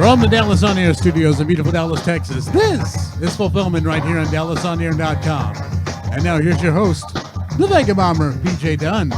From the Dallas On Air studios in beautiful Dallas, Texas, this is Fulfillment right here on DallasOnAir.com. And now here's your host, the Vega Bomber, PJ Dunn.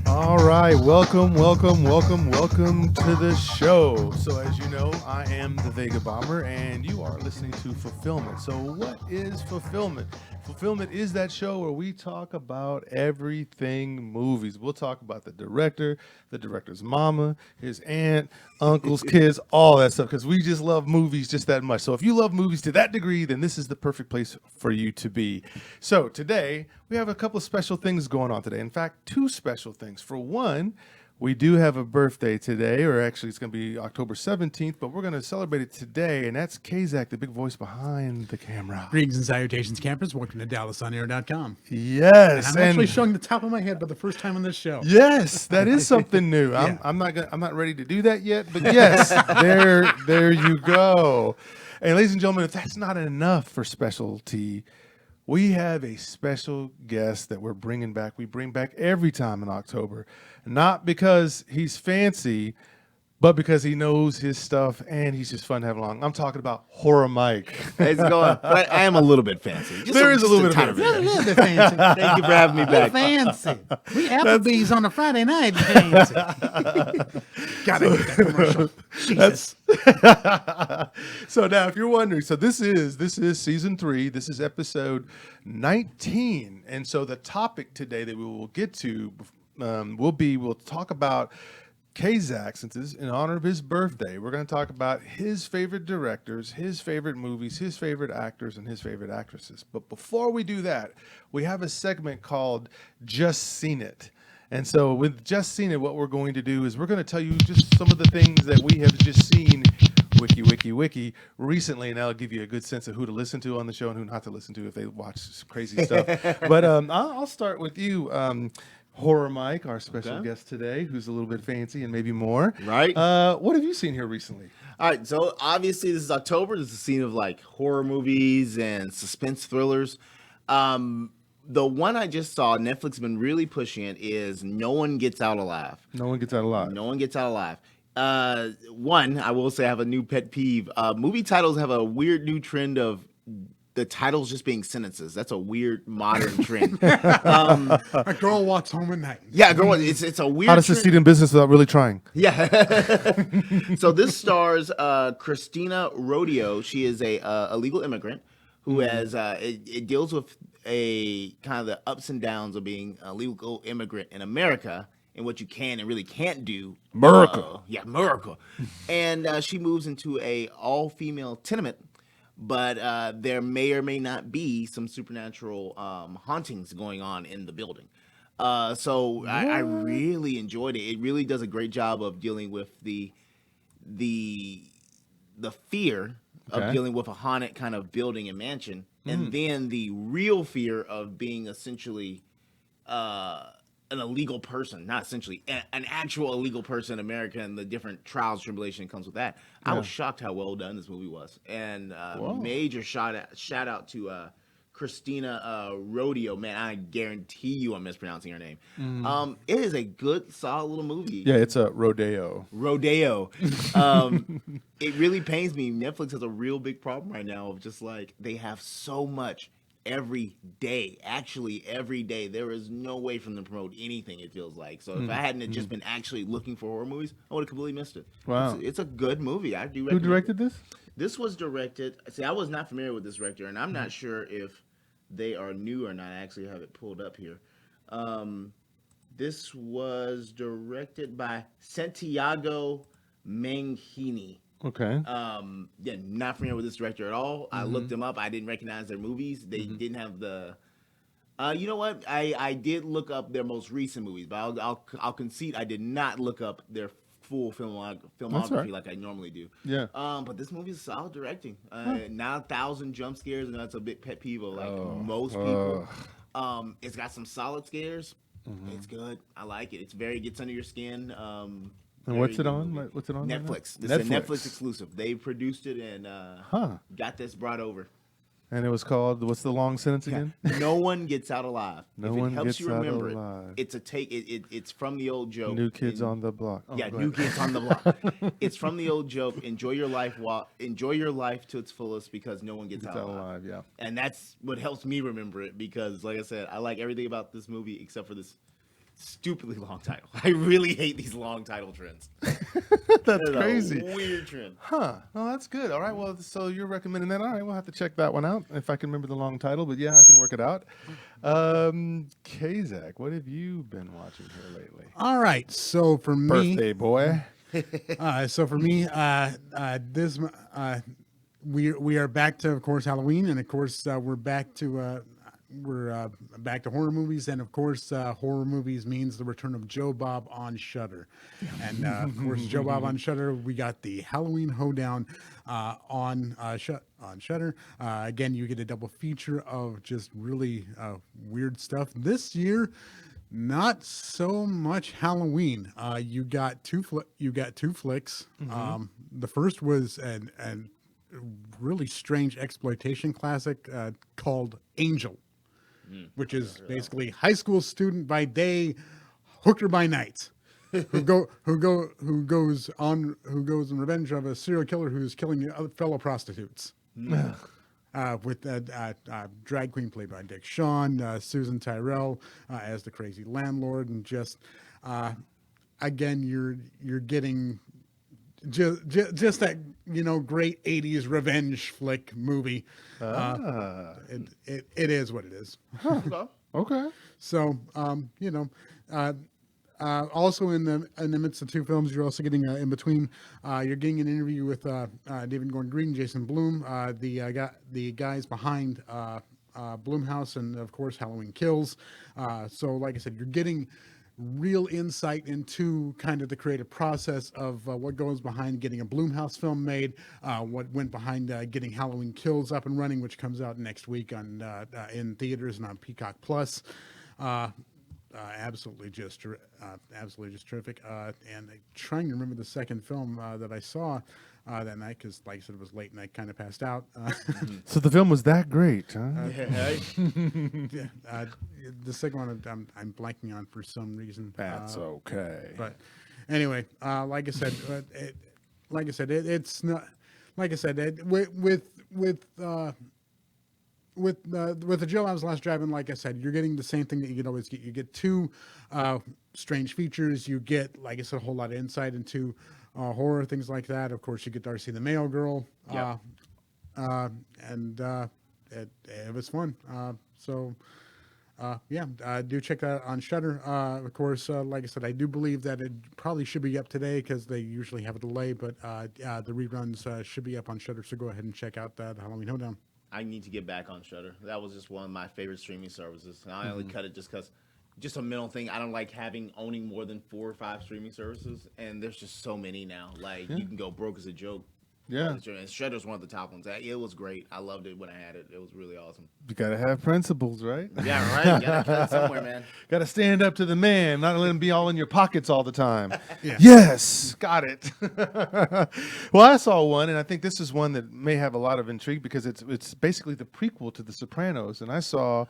All right, welcome to the show. So as you know, I am the Vega Bomber, and you are listening to Fulfillment. So what is Fulfillment? Fulfillment is that show where we talk about everything movies. We'll talk about the director, the director's mama, his aunt, uncles, kids, all that stuff, because we just love movies just that much. So if you love movies to that degree, then this is the perfect place for you to be. So today, we have a couple of special things going on today. In fact, two special things. For one, we do have a birthday today, or actually it's going to be October 17th, but we're going to celebrate it today, and that's Kazak, the big voice behind the camera. Greetings and salutations, campers. Welcome to DallasOnAir.com. Yes. And I'm actually showing the top of my head for the first time on this show. Yes, that is something new. Yeah. I'm not ready to do that yet, but yes, there you go. And ladies and gentlemen, if that's not enough for specialty, we have a special guest that we're bringing back. We bring back every time in October, not because he's fancy, but because he knows his stuff and he's just fun to have along. I'm talking about Horror Mike. It's going, but I am a little bit fancy. There is a little bit A little bit fancy. Thank you for having me back. Fancy. We Applebee's on a Friday night. Fancy. Gotta get that commercial. Jesus. So now, if you're wondering, so this is season 3. This is episode 19, and so the topic today that we will get to we'll talk about Kazak, since it's in honor of his birthday. We're going to talk about his favorite directors, his favorite movies, his favorite actors, and his favorite actresses. But before we do that, we have a segment called Just Seen It. And so with Just Seen It, what we're going to do is we're going to tell you just some of the things that we have just seen wiki recently, and that'll give you a good sense of who to listen to on the show and who not to listen to if they watch crazy stuff. But I'll start with you, Horror Mike, our special guest today, who's a little bit fancy and maybe more. Right. What have you seen here recently? All right, so obviously this is October. This is a scene of like horror movies and suspense thrillers. The one I just saw, Netflix has been really pushing it, is No One Gets Out Alive. No One Gets Out Alive. No One Gets Out Alive. One, I will say I have a new pet peeve. Movie titles have a weird new trend of the titles just being sentences. That's a weird modern trend. A girl walks home at night. Yeah, girl, it's a weird How to trend. succeed in business without really trying. Yeah. So this stars Christina Rodeo. She is a legal immigrant who has it deals with a kind of the ups and downs of being a legal immigrant in America and what you can and really can't do. America. America. And she moves into a all-female tenement, but there may or may not be some supernatural hauntings going on in the building. So I really enjoyed it. It really does a great job of dealing with the fear of dealing with a haunted kind of building and mansion, and then the real fear of being essentially an illegal person, not essentially an actual illegal person in America, and the different trials, tribulation that comes with that. I was shocked how well done this movie was, and major shout out to Christina Rodeo. Man, I guarantee you I'm mispronouncing her name. It is a good, solid little movie. Yeah, it's a rodeo. It really pains me. Netflix has a real big problem right now of just like they have so much every day. Actually, every day. There is no way for them to promote anything, it feels like. So if I hadn't just been actually looking for horror movies, I would have completely missed it. Wow. It's a good movie. I do recommend Who directed this? This was directed. See, I was not familiar with this director, and I'm not sure if they are new or not. I actually have it pulled up here. This was directed by Santiago Manghini. Okay. Not familiar with this director at all. I looked them up. I didn't recognize their movies. They didn't have the. You know what? I did look up their most recent movies, but I'll concede I did not look up their full filmography like I normally do. Yeah. But this movie is solid directing. Not 1,000 jump scares, and that's a big pet peeve of like most people. It's got some solid scares. It's good. I like it. Gets under your skin. And what's it on? What's it on? Netflix. This is a Netflix exclusive. They produced it and got this brought over. And it was called, what's the long sentence again? No one gets out alive. No if it one helps gets you out remember alive. it's a take. It's from the old joke. New Kids on the Block. Oh, Yeah, go New ahead. Kids on the Block. It's from the old joke. Enjoy your life to its fullest because no one gets out alive. Yeah. And that's what helps me remember it because, like I said, I like everything about this movie except for this stupidly long title. I really hate these long title trends. That's crazy. Weird trend. Huh. Well, that's good. All right. Well, so you're recommending that. All right. We'll have to check that one out if I can remember the long title. But yeah, I can work it out. Kazak, what have you been watching here lately? All right. So for me, Birthday boy. We are back to, of course, Halloween, and of course we're back to horror movies, and of course horror movies means the return of Joe Bob on Shudder, and of course Joe Bob on Shudder. We got the Halloween Hoedown on Shudder. Again, you get a double feature of just really weird stuff this year. Not so much Halloween. You got two flicks. Mm-hmm. The first was an really strange exploitation classic called Angel, which is basically high school student by day, hooker by night, who goes in revenge of a serial killer who's killing other fellow prostitutes. With drag queen played by Dick Shawn, Susan Tyrrell as the crazy landlord, and just again you're getting just that great 80s revenge flick movie. It is what it is. Okay. So also in the midst of two films, you're also getting in between. You're getting an interview with David Gordon Green, Jason Blum, the guys behind Blumhouse, and of course Halloween Kills. So like I said, you're getting real insight into kind of the creative process of what goes behind getting a Blumhouse film made, what went behind getting Halloween Kills up and running, which comes out next week on in theaters and on Peacock Plus. Absolutely just terrific. And I'm trying to remember the second film that I saw that night because, like I said, it was late and I kind of passed out. So the film was that great, huh? The second one I'm blanking on for some reason. That's okay. But anyway, like I said, it's not. Like I said, with the Joe Bob's Last Drive-In, like I said, you're getting the same thing that you could always get. You get two strange features. You get, like I said, a whole lot of insight into horror, things like that. Of course, you get Darcy the Mail Girl. Yep. And it was fun. Do check that out on Shudder. Of course, like I said, I do believe that it probably should be up today because they usually have a delay, but the reruns should be up on Shudder. So go ahead and check out that Halloween Hoedown. I need to get back on Shudder. That was just one of my favorite streaming services. And I only cut it just because, just a mental thing. I don't like owning more than 4 or 5 streaming services, and there's just so many now. Like you can go broke as a joke. Yeah. And Shudder's one of the top ones. It was great. I loved it when I had it. It was really awesome. You gotta have principles, right? Yeah, right. You gotta cut it somewhere, man. Gotta stand up to the man, not let him be all in your pockets all the time. Yeah. Yes, got it. Well, I saw one, and I think this is one that may have a lot of intrigue because it's basically the prequel to The Sopranos, and I saw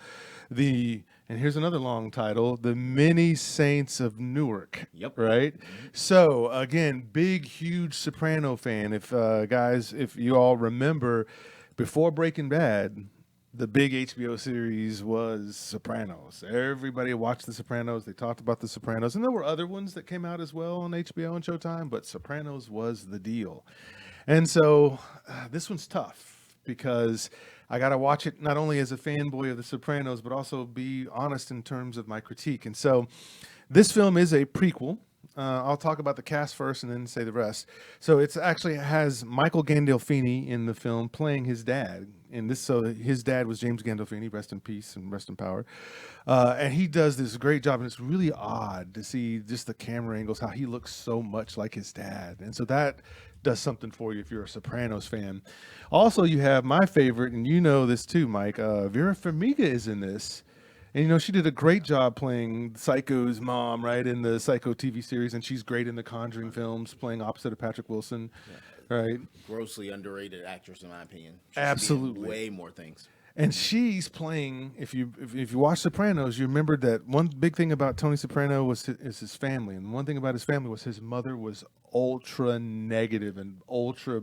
and here's another long title, The Many Saints of Newark. Yep. Right? So, again, big, huge Soprano fan. If guys, if you all remember, before Breaking Bad, the big HBO series was Sopranos. Everybody watched The Sopranos. They talked about The Sopranos. And there were other ones that came out as well on HBO and Showtime, but Sopranos was the deal. And so this one's tough because I got to watch it not only as a fanboy of The Sopranos, but also be honest in terms of my critique. And so this film is a prequel. I'll talk about the cast first and then say the rest. So it actually has Michael Gandolfini in the film playing his dad. So his dad was James Gandolfini, rest in peace and rest in power. And he does this great job, and it's really odd to see just the camera angles, how he looks so much like his dad. And so that does something for you if you're a Sopranos fan. Also, you have my favorite, and you know this too, Mike. Vera Farmiga is in this. And, she did a great job playing Psycho's mom, right, in the Psycho TV series, and she's great in the Conjuring films, playing opposite of Patrick Wilson. right? Grossly underrated actress, in my opinion. She should be in Absolutely. way more things. And she's playing. If you watch Sopranos, you remember that one big thing about Tony Soprano is his family, and one thing about his family was his mother was ultra negative and ultra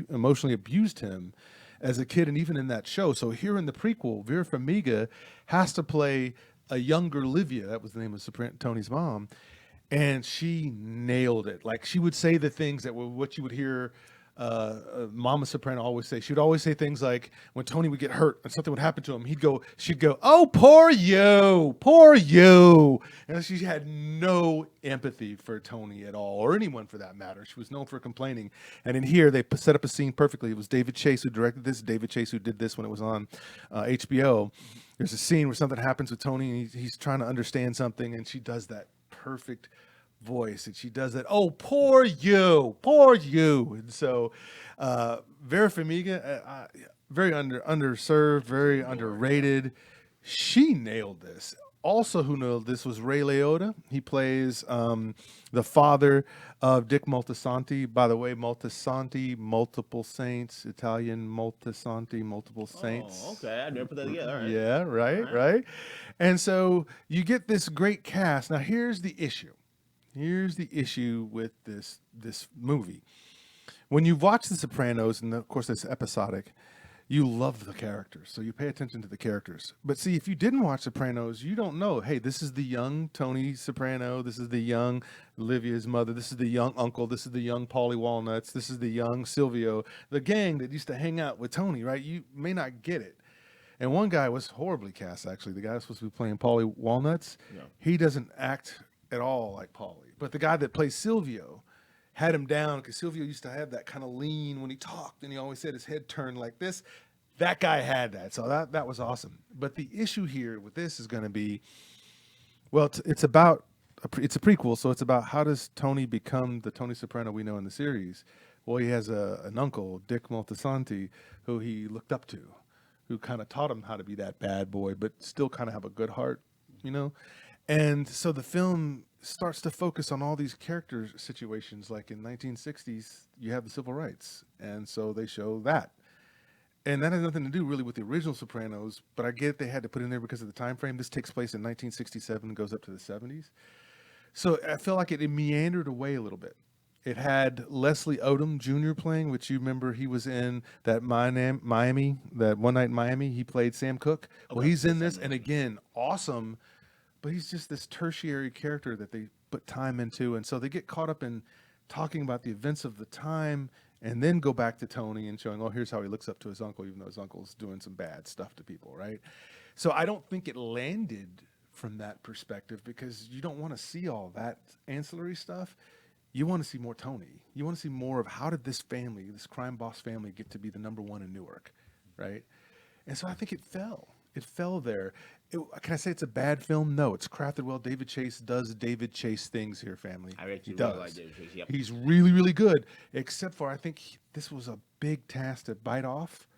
emotionally abused him as a kid, and even in that show. So here in the prequel, Vera Farmiga has to play a younger Livia. That was the name of Tony's mom, and she nailed it. Like, she would say the things that were what you would hear Mama Soprano always say. She would always say things like, when Tony would get hurt and something would happen to him, she'd go, "Oh, poor you," and she had no empathy for Tony at all, or anyone for that matter. She was known for complaining. And in here, they set up a scene perfectly. It was David Chase who directed this. David Chase who did this when it was on HBO. There's a scene where something happens with Tony, and he's trying to understand something, and she does that perfect voice, and she does that, "Oh, poor you," and so Vera Farmiga, very underserved, very underrated. She nailed this. Also, who nailed this was Ray Liotta. He plays the father of Dick Moltisanti. By the way, Moltisanti, multiple saints, Italian Moltisanti, multiple saints. Oh, okay. I never put that together. All right. Yeah, right. And so you get this great cast. Now, here's the issue. Here's the issue with this movie. When you've watched The Sopranos, and of course it's episodic, you love the characters, so you pay attention to the characters. But see, if you didn't watch Sopranos, you don't know, hey, this is the young Tony Soprano, this is the young Livia's mother, this is the young uncle, this is the young Paulie Walnuts, this is the young Silvio, the gang that used to hang out with Tony, right? You may not get it. And one guy was horribly cast, actually. The guy was supposed to be playing Paulie Walnuts. Yeah. He doesn't act at all like Paulie. But the guy that plays Silvio had him down, because Silvio used to have that kind of lean when he talked, and he always said his head turned like this. That guy had that, so that was awesome. But the issue here with this is going to be, well, it's a prequel, so it's about how does Tony become the Tony Soprano we know in the series. Well, he has an uncle, Dick Moltisanti, who he looked up to, who kind of taught him how to be that bad boy, but still kind of have a good heart, you know? And so the film starts to focus on all these character situations. Like in 1960s, you have the civil rights. And so they show that. And that has nothing to do really with the original Sopranos, but I get they had to put in there because of the time frame. This takes place in 1967 and goes up to the 70s. So I feel like it meandered away a little bit. It had Leslie Odom Jr. playing, which you remember he was in that Miami, that One Night in Miami. He played Sam Cooke. Well, he's in this, and again, awesome. But he's just this tertiary character that they put time into. And so they get caught up in talking about the events of the time and then go back to Tony and showing, oh, here's how he looks up to his uncle, even though his uncle's doing some bad stuff to people, right? So I don't think it landed from that perspective, because you don't want to see all that ancillary stuff. You want to see more Tony. You want to see more of how did this family, this crime boss family, get to be the number one in Newark, right? And so I think it fell. It fell there. Can I say it's a bad film? No, it's crafted well. David Chase does David Chase things here, family. I actually really like David Chase. Yep. He's really, really good, except for I think this was a big task to bite off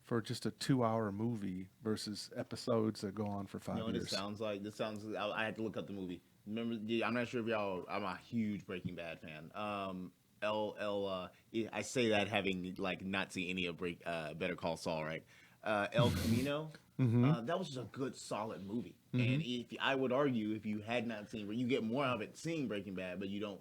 for just a 2-hour movie versus episodes that go on for 5 years. This sounds. I had to look up the movie. Remember, I'm not sure if y'all. I'm a huge Breaking Bad fan. I say that having like not seen any of Better Call Saul, right? El Camino. Mm-hmm. That was just a good, solid movie. Mm-hmm. And I would argue, if you had not seen, you get more of it seeing Breaking Bad, but you don't.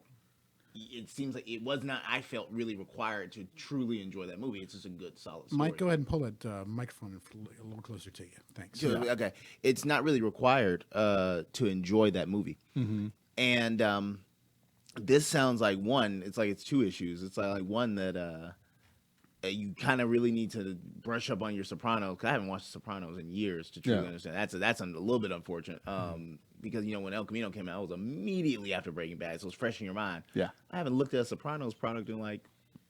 It seems like it was not. I felt really required to truly enjoy that movie. It's just a good, solid story. Mike, go ahead and pull that microphone a little closer to you. Thanks. Sure, yeah. Okay, it's not really required to enjoy that movie. Mm-hmm. And this sounds like one. It's like it's two issues. It's like one that you kind of really need to brush up on your Sopranos, because I haven't watched The Sopranos in years to truly understand. That's a little bit unfortunate. Because, when El Camino came out, it was immediately after Breaking Bad, so it's fresh in your mind. Yeah. I haven't looked at a Sopranos product in,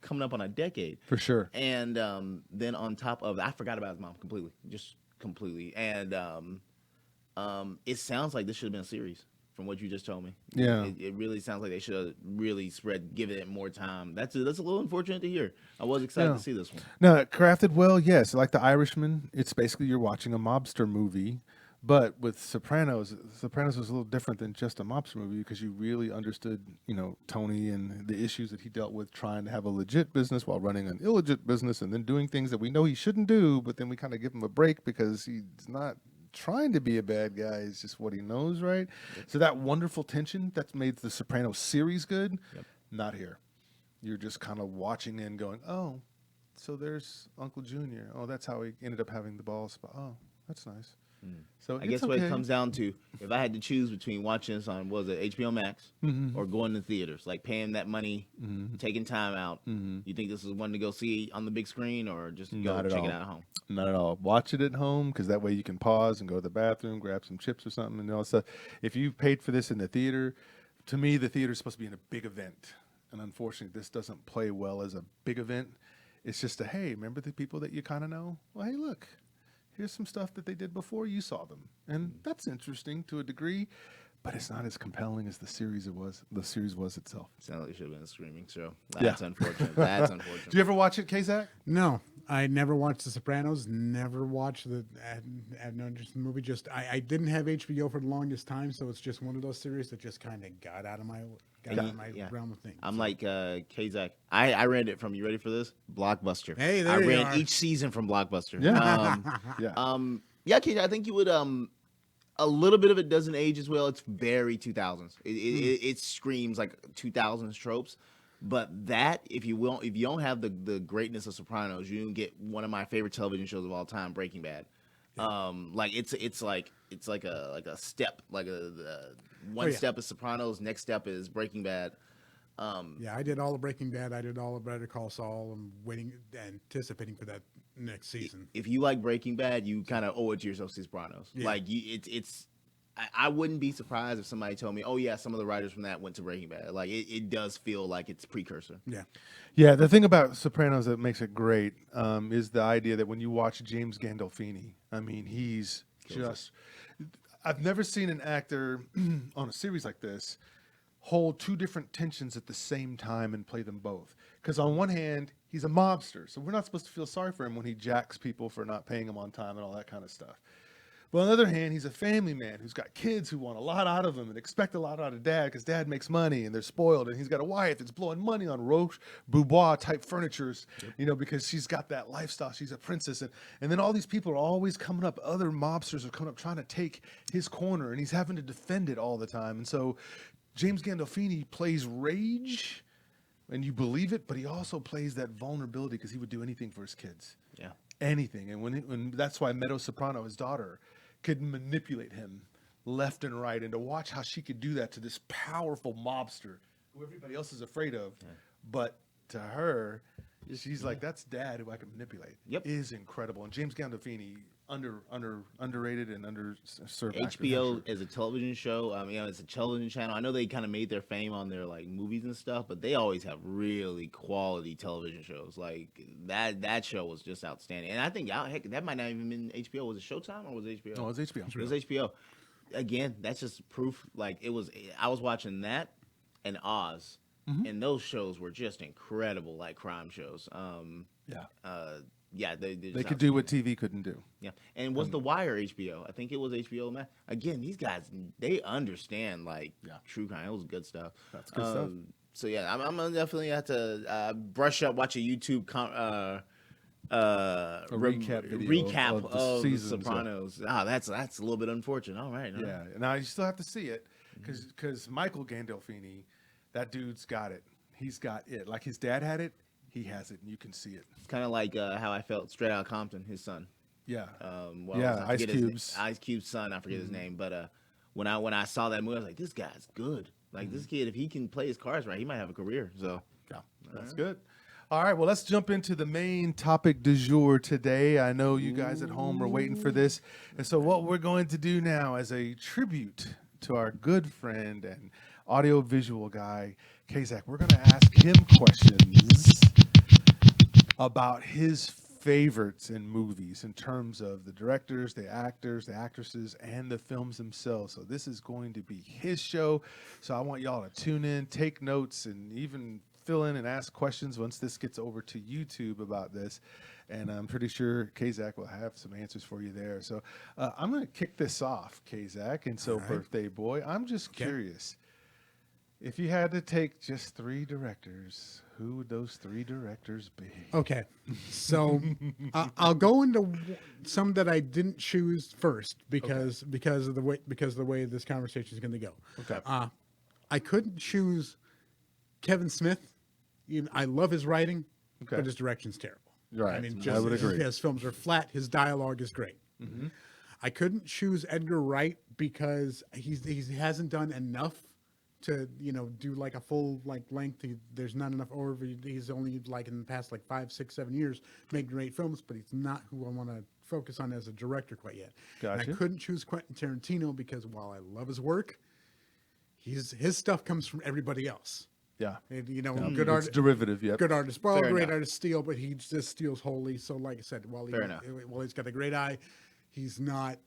coming up on a decade. For sure. And then on top of that, I forgot about his mom completely. And it sounds like this should have been a series, from what you just told me. Yeah. It really sounds like they should have really given it more time. That's a little unfortunate to hear. I was excited to see this one. No, crafted well, yes. Like The Irishman, it's basically you're watching a mobster movie But with Sopranos was a little different than just a mobster movie because you really understood, Tony and the issues that he dealt with trying to have a legit business while running an illegit business and then doing things that we know he shouldn't do, but then we kind of give him a break because he's not trying to be a bad guy. It's just what he knows, right? Yep. So that wonderful tension that's made the Sopranos series good, not here. You're just kind of watching and going, oh, so there's Uncle Junior. Oh, that's how he ended up having the ball spot. Oh, that's nice. So I guess what it comes down to, if I had to choose between watching this on, HBO Max or going to theaters, like paying that money, taking time out, you think this is one to go see on the big screen or just go check it out at home? Not at all. Watch it at home because that way you can pause and go to the bathroom, grab some chips or something and all that stuff. If you paid for this in the theater, to me, the theater is supposed to be in a big event. And unfortunately, this doesn't play well as a big event. It's just hey, remember the people that you kind of know? Well, hey, look. Here's some stuff that they did before you saw them. And that's interesting to a degree, but it's not as compelling as the series was itself. Sounds like it should have been a streaming show. That's unfortunate. That's unfortunate. Did you ever watch it, Kazak? No, I never watched The Sopranos. Never watched had no interest in the movie. I didn't have HBO for the longest time, so it's just one of those series that just kind of got out of my realm of things. I'm like Kazak. I read it from, you ready for this? Blockbuster. Hey, there I you ran are. each season from Blockbuster. Yeah. Kazak, I think you would a little bit of it doesn't age as well. It's very 2000s. It screams like 2000s tropes. But that, if you don't have the greatness of Sopranos, you don't get one of my favorite television shows of all time, Breaking Bad. Like it's like a step, like one step is Sopranos, next step is Breaking Bad. I did all of Breaking Bad. I did all of Better Call Saul. I'm anticipating for that next season. If you like Breaking Bad, you kind of owe it to yourself to Sopranos. Yeah. Like I wouldn't be surprised if somebody told me, oh yeah, some of the writers from that went to Breaking Bad. Like it does feel like it's precursor. Yeah. The thing about Sopranos that makes it great is the idea that when you watch James Gandolfini, I mean, he's just. I've never seen an actor on a series like this hold two different tensions at the same time and play them both. Because on one hand, he's a mobster, so we're not supposed to feel sorry for him when he jacks people for not paying him on time and all that kind of stuff. But on the other hand, he's a family man who's got kids who want a lot out of him and expect a lot out of dad because dad makes money and they're spoiled. And he's got a wife that's blowing money on Roche Boubois type furnitures, because she's got that lifestyle. She's a princess. And then all these people are always coming up. Other mobsters are coming up trying to take his corner and he's having to defend it all the time. And so James Gandolfini plays rage and you believe it, but he also plays that vulnerability because he would do anything for his kids. Yeah. Anything. And when that's why Meadow Soprano, his daughter, could manipulate him left and right, and to watch how she could do that to this powerful mobster who everybody else is afraid of, but to her, she's like, that's dad who I can manipulate. Is incredible. And James Gandolfini, underrated and underserved. HBO is a television show. It's a television channel. I know they kind of made their fame on their like movies and stuff, but they always have really quality television shows. Like that show was just outstanding. And I think that might not even been HBO. Was it Showtime or was it HBO? No, it was HBO. It was HBO. Again, that's just proof. Like it was. I was watching that and Oz, and those shows were just incredible, like crime shows. They could do what TV couldn't do. Yeah, and was The Wire HBO? I think it was HBO. Man, again, these guys, they understand like true crime. It was good stuff. That's good stuff. So yeah, I'm gonna definitely have to brush up, watch a YouTube recap of The Sopranos. That's a little bit unfortunate. All right. Yeah. Now you still have to see it because Michael Gandolfini, that dude's got it. He's got it. Like his dad had it. He has it, and you can see it. It's kind of like how I felt straight out of Compton, his son. Yeah. Ice Cube's son. I forget his name, but when I saw that movie, I was like, this guy's good. Like this kid, if he can play his cards right, he might have a career. So that's good. All right, well, let's jump into the main topic du jour today. I know you guys at home are waiting for this, and so what we're going to do now, as a tribute to our good friend and audio-visual guy, Kazak, we're going to ask him questions about his favorites in movies in terms of the directors, the actors, the actresses, and the films themselves. So this is going to be his show. So I want y'all to tune in, take notes, and even fill in and ask questions once this gets over to YouTube about this. And I'm pretty sure Kazak will have some answers for you there. So I'm going to kick this off, Kazak. And so, birthday boy, I'm just curious. If you had to take just 3 directors, who would those 3 directors be? Okay, so I'll go into some that I didn't choose first because of the way this conversation is going to go. Okay. I couldn't choose Kevin Smith. I love his writing, but his direction's terrible. Right. I mean, I would agree. His films are flat. His dialogue is great. Mm-hmm. I couldn't choose Edgar Wright because he hasn't done enough to do like a full length. There's not enough, or he's only in the past 5, 6, 7 years making great films, but he's not who I want to focus on as a director quite yet. Gotcha. And I couldn't choose Quentin Tarantino because while I love his work, his stuff comes from everybody else. Yeah. And, It's good art, derivative, yeah. good artists borrow, Fair great enough. artists steal, but he just steals wholly. So, like I said, while he's got a great eye, he's not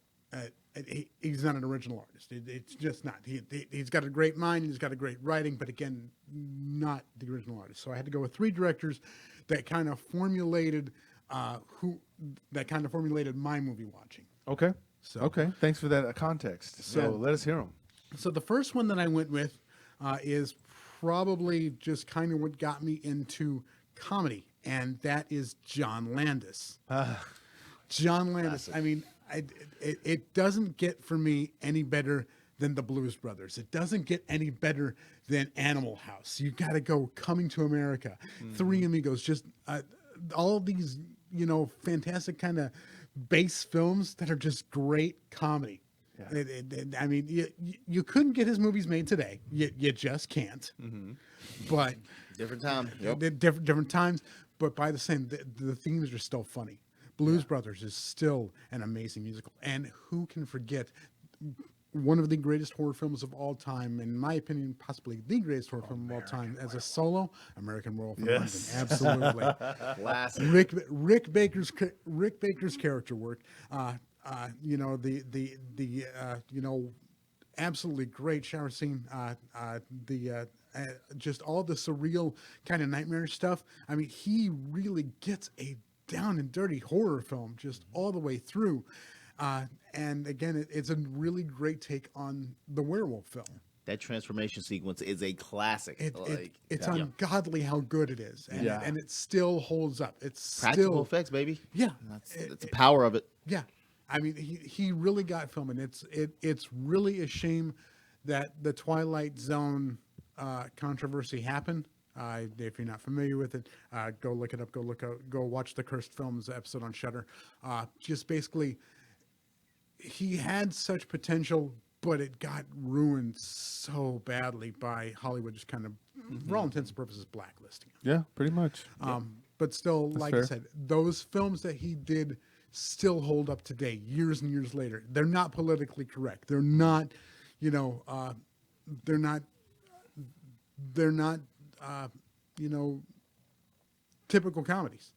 he's not an original artist. It's just not. He's got a great mind. He's got a great writing, but again, not the original artist. So I had to go with 3 directors that kind of formulated my movie watching. Okay. So- okay. Thanks for that context. So Yeah. let us hear them. So the first one that I went with is probably just kind of what got me into comedy, and that is John Landis. John Landis. I mean, it doesn't get for me any better than the Blues Brothers. It doesn't get any better than Animal House. You got to go Coming to America, Three Amigos, just all of these, fantastic kind of base films that are just great comedy. Yeah. I mean, you couldn't get his movies made today. You just can't. Mm-hmm. But Different time. Yep. different times. But by the same, the themes are still funny. Blues Brothers is still an amazing musical, and who can forget one of the greatest horror films of all time, in my opinion, possibly the greatest horror film of all time, as a solo, American Werewolf in London. Absolutely. Classic. Rick Baker's character work. Absolutely great shower scene. Just all the surreal kind of nightmare stuff. I mean, he really gets a down and dirty horror film just all the way through. And again, it's a really great take on the werewolf film. That transformation sequence is a classic. It's ungodly how good it is, and it still holds up. It's Practical still effects, baby. Yeah, That's the power of it. Yeah, I mean, he really got film, and it's really a shame that the Twilight Zone controversy happened. If you're not familiar with it, go look it up. Go watch the Cursed Films episode on Shudder. Just basically, he had such potential, but it got ruined so badly by Hollywood, just kind of, for all intents and purposes, blacklisting him. Yeah, pretty much. But still, like fair. I said, those films that he did still hold up today, years and years later. They're not politically correct. They're not, typical comedies.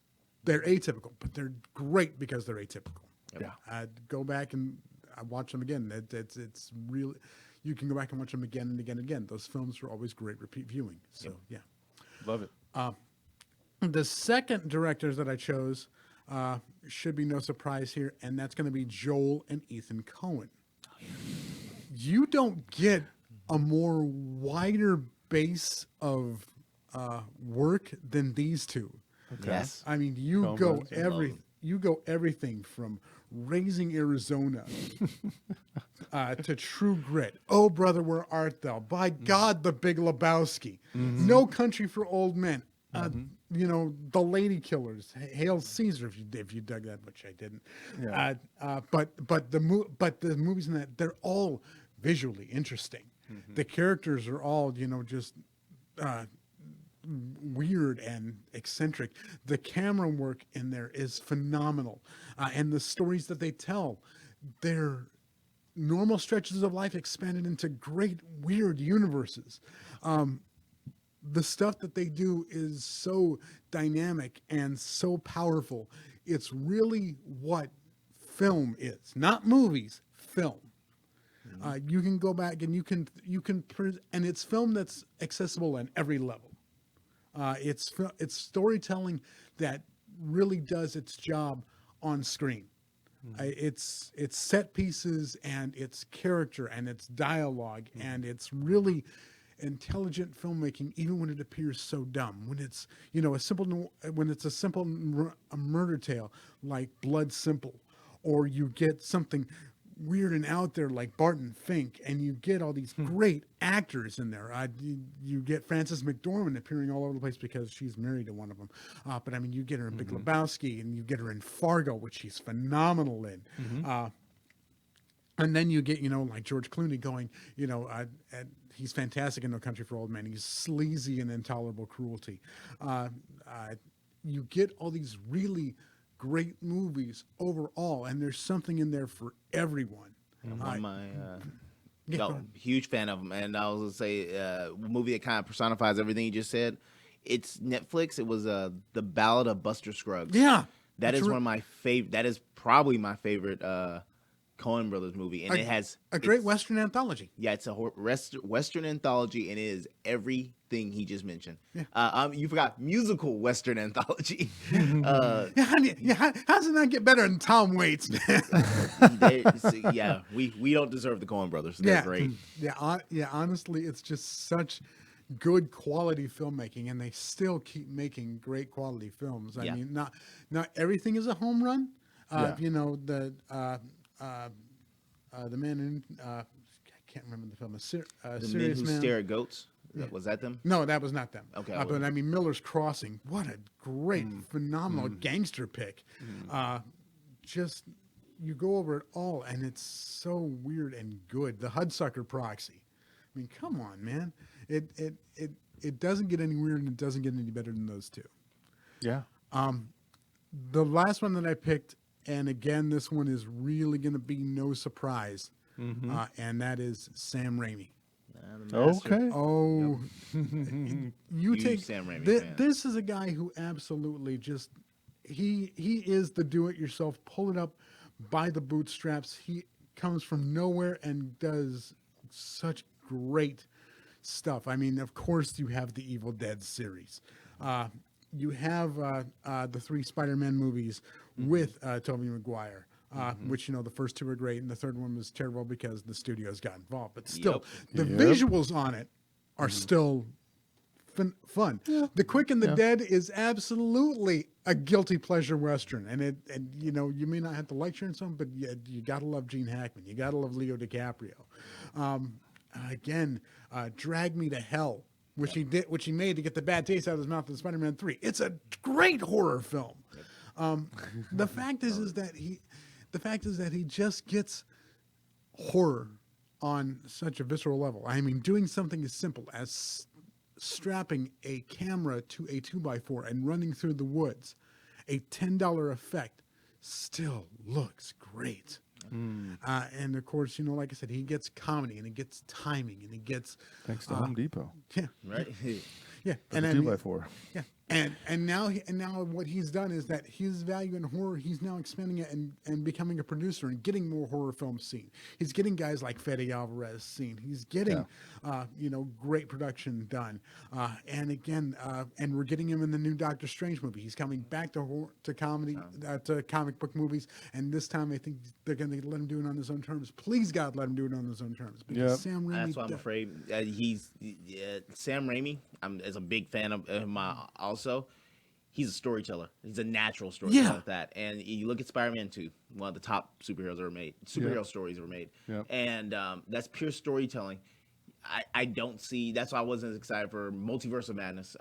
They're atypical, but they're great because they're atypical. Yeah. Go back and watch them again. It's really, you can go back and watch them again and again and again. Those films are always great repeat viewing. So yeah. Love it. The second directors that I chose should be no surprise here, and that's going to be Joel and Ethan Cohen. You don't get a more wider base of work than these two. Okay. Yes. I mean, you go everything from Raising Arizona to True Grit. Oh, Brother, Where Art Thou? By God, The Big Lebowski. No Country for Old Men. The Lady Killers. Hail Caesar, if you dug that, which I didn't. Yeah. But the movies in that, they're all visually interesting. The characters are all just weird and eccentric. The camera work in there is phenomenal, and the stories that they tell, they're normal stretches of life expanded into great weird universes. The stuff that they do is so dynamic and so powerful. It's really what film is, not movies, film. You can go back and you can and it's film that's accessible at every level. It's storytelling that really does its job on screen. It's set pieces and it's character and it's dialogue and it's really intelligent filmmaking, even when it appears so dumb. When it's a simple murder tale like Blood Simple, or you get something weird and out there like Barton Fink, and you get all these great actors in there. You get Frances McDormand appearing all over the place because she's married to one of them. But I mean, you get her in Big Lebowski, and you get her in Fargo, which she's phenomenal in. And then you get, like George Clooney going, he's fantastic in No Country for Old Men. He's sleazy and intolerable cruelty. You get all these really great movies overall, and there's something in there for everyone. Huge fan of them. And I was gonna say, a movie that kind of personifies everything you just said. It's Netflix. It was The Ballad of Buster Scruggs. Yeah, that is one of my favorite. That is probably my favorite Cohen Brothers movie, and it has a great Western anthology. Yeah, it's a Western anthology, and it is everything he just mentioned. Yeah. You forgot musical Western anthology. How does it not get better than Tom Waits? We don't deserve the Coen Brothers. They're great. Honestly, it's just such good quality filmmaking, and they still keep making great quality films. I mean, not everything is a home run. The man in I can't remember the film. The Men Who Stare at Goats. Was that them? No, that was not them. Okay, but I mean, Miller's Crossing. What a great, phenomenal gangster pick. Just you go over it all, and it's so weird and good. The Hudsucker Proxy. I mean, come on, man. It doesn't get any weirder, and it doesn't get any better than those two. Yeah. The last one that I picked. And again, this one is really going to be no surprise, and that is Sam Raimi. Okay. Oh, you take Sam Raimi. This is a guy who absolutely just he is the do-it-yourself, pull it up by the bootstraps. He comes from nowhere and does such great stuff. I mean, of course, you have the Evil Dead series. You have the 3 Spider-Man movies with Tobey Maguire, which, the first 2 are great, and the third one was terrible because the studios got involved. But still, the visuals on it are still fun. Yeah. The Quick and the Dead is absolutely a guilty pleasure Western. And you may not have to like Sharon Stone, but you got to love Gene Hackman. You got to love Leo DiCaprio. Again, Drag Me to Hell, which he made to get the bad taste out of his mouth in Spider-Man 3. It's a great horror film. The fact is that he just gets horror on such a visceral level. I mean, doing something as simple as strapping a camera to a 2x4 and running through the woods, a $10 effect still looks great. And of course, like I said, he gets comedy and he gets timing and he gets thanks to Home Depot. Yeah. Right. Yeah. And a 2x4. Yeah. And now what he's done is that his value in horror, he's now expanding it and becoming a producer and getting more horror films seen. He's getting guys like Fede Alvarez seen. He's getting great production done. And again, and we're getting him in the new Doctor Strange movie. He's coming back to comedy, to comic book movies, and this time I think they're going to let him do it on his own terms. Please God, let him do it on his own terms. Because Sam Raimi. That's why I'm afraid Sam Raimi. As a big fan of him also. He's a storyteller. He's a natural storyteller at that. And you look at Spider-Man 2, one of the top superhero stories ever made. Yep. And that's pure storytelling. I don't see. That's why I wasn't as excited for Multiverse of Madness.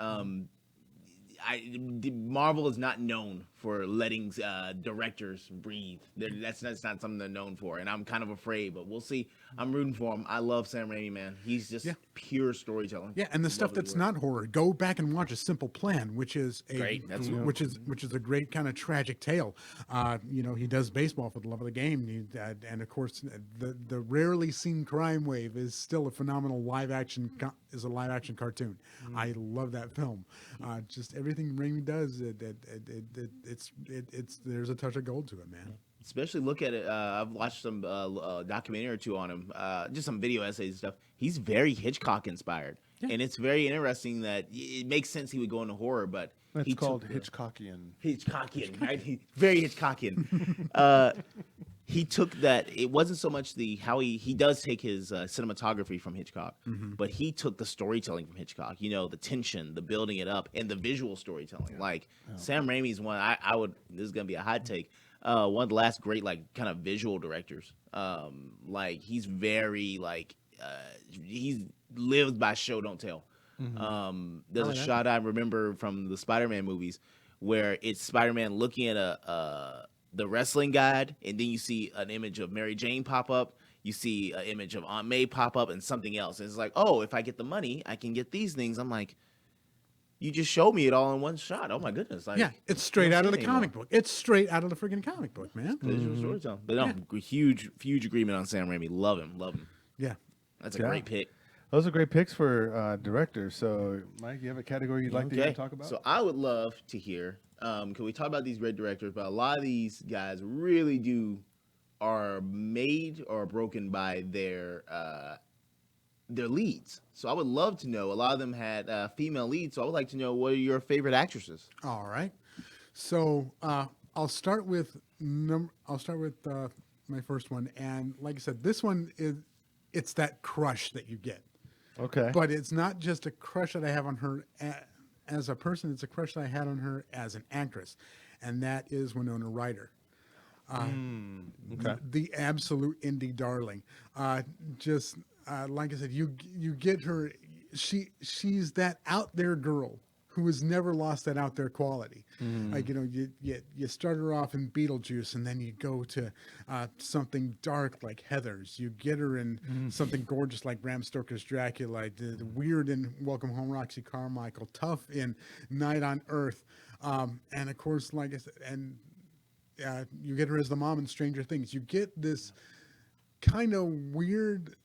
Marvel is not known for letting directors breathe. That's not something they're known for, and I'm kind of afraid. But we'll see. I'm rooting for him. I love Sam Raimi, man. He's just pure storytelling. Yeah, and the stuff that's not horror, go back and watch A Simple Plan, which is which is a great kind of tragic tale. He does baseball for the love of the game, and of course, the rarely seen crime wave is still a phenomenal live action cartoon. I love that film. Just everything Raimi does, it's there's a touch of gold to it, man. especially look at it. I've watched some documentary or two on him, just some video essays and stuff. He's very Hitchcock inspired, and it's very interesting that it makes sense he would go into horror, but That's he called took the- Hitchcockian. right? Very Hitchcockian. He took that. It wasn't so much how he does take his cinematography from Hitchcock, but he took the storytelling from Hitchcock. You know, the tension, the building it up, and the visual storytelling. Like Sam Raimi's one. I would. This is gonna be a hot take. One of the last great like kind of visual directors. Like he's very like he's lived by show don't tell. There's a shot I remember from the Spider-Man movies where it's Spider-Man looking at the wrestling guide, and then you see an image of Mary Jane pop up. You see an image of Aunt May pop up, and something else. And it's like, oh, if I get the money, I can get these things. I'm like, you just showed me it all in one shot. Oh my goodness! Like, Yeah, it's straight out of the see comic book. It's straight out of the freaking comic book, man. visual storytelling. But no, huge agreement on Sam Raimi. Love him. Yeah. That's a great pick. Those are great picks for directors. So, Mike, you have a category you'd like to talk about? So I would love to hear. Can we talk about these great directors? But a lot of these guys really are made or broken by their leads. So I would love to know. A lot of them had female leads. So I would like to know, what are your favorite actresses? All right. So I'll start with my first one, and like I said, this one it's that crush that you get. Okay. But it's not just a crush that I have on her as a person. It's a crush that I had on her as an actress, and that is Winona Ryder. Okay. The absolute indie darling. Just like I said, you get her. She's that out there girl who has never lost that out there quality. Like, you know, you start her off in Beetlejuice, and then you go to something dark like Heathers. You get her in something gorgeous like Bram Stoker's Dracula, the weird in Welcome Home, Roxy Carmichael, tough in Night on Earth, and of course, like I said, and you get her as the mom in Stranger Things. You get this kind of weird,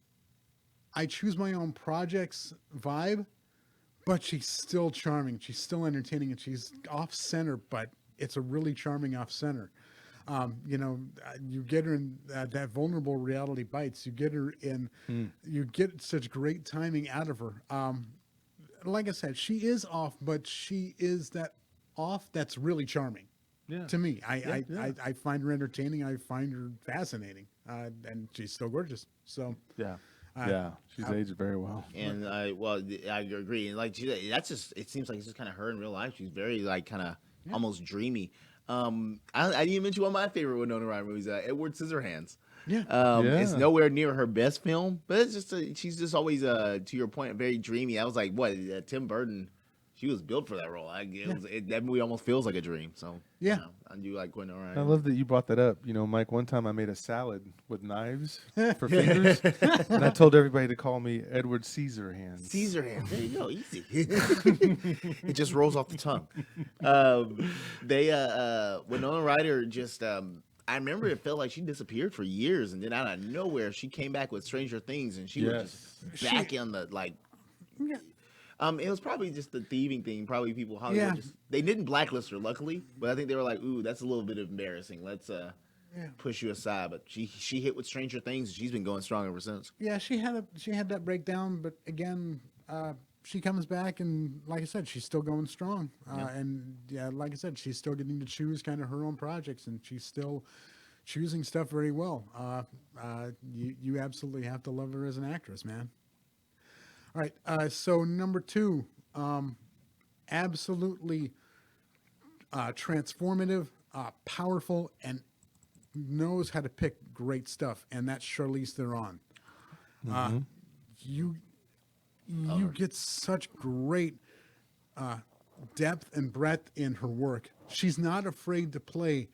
I choose my own projects vibe, but she's still charming. She's still entertaining, and she's off center, but it's a really charming off center. You know, you get her in that Vulnerable Reality Bites. You get her in, you get such great timing out of her. Like I said, she is off, but she is that off that's really charming. Yeah. To me, I find her entertaining. I find her fascinating, and she's still gorgeous. So Yeah. She's aged very well. And I agree. And like that's just, it seems like it's just kind of her in real life. She's very like kind of almost dreamy. I didn't mention one of my favorite Winona Ryder movies, Edward Scissorhands. Yeah. It's nowhere near her best film, but it's just she's just always to your point, very dreamy. I was like, what, Tim Burton? She was built for that role. That movie almost feels like a dream. So Yeah. you know, I do like Quentin Tarantino. I love that you brought that up. You know, Mike, one time I made a salad with knives for fingers, and I told everybody to call me Edward Caesar Hands. Caesar Hands. There you go. Easy. It just rolls off the tongue. Winona Ryder just, I remember it felt like she disappeared for years, and then out of nowhere, she came back with Stranger Things, and she was just back on the, like, Yeah. it was probably just the thieving thing. Probably people Hollywood they didn't blacklist her, luckily, but I think they were like, "Ooh, that's a little bit embarrassing. Let's push you aside." But she hit with Stranger Things, and she's been going strong ever since. Yeah, she had that breakdown, but again, she comes back, and like I said, she's still going strong. And like I said, she's still getting to choose kind of her own projects, and she's still choosing stuff very well. You absolutely have to love her as an actress, man. All right, so number 2, absolutely transformative, powerful, and knows how to pick great stuff, and that's Charlize Theron. You get such great depth and breadth in her work. She's not afraid to play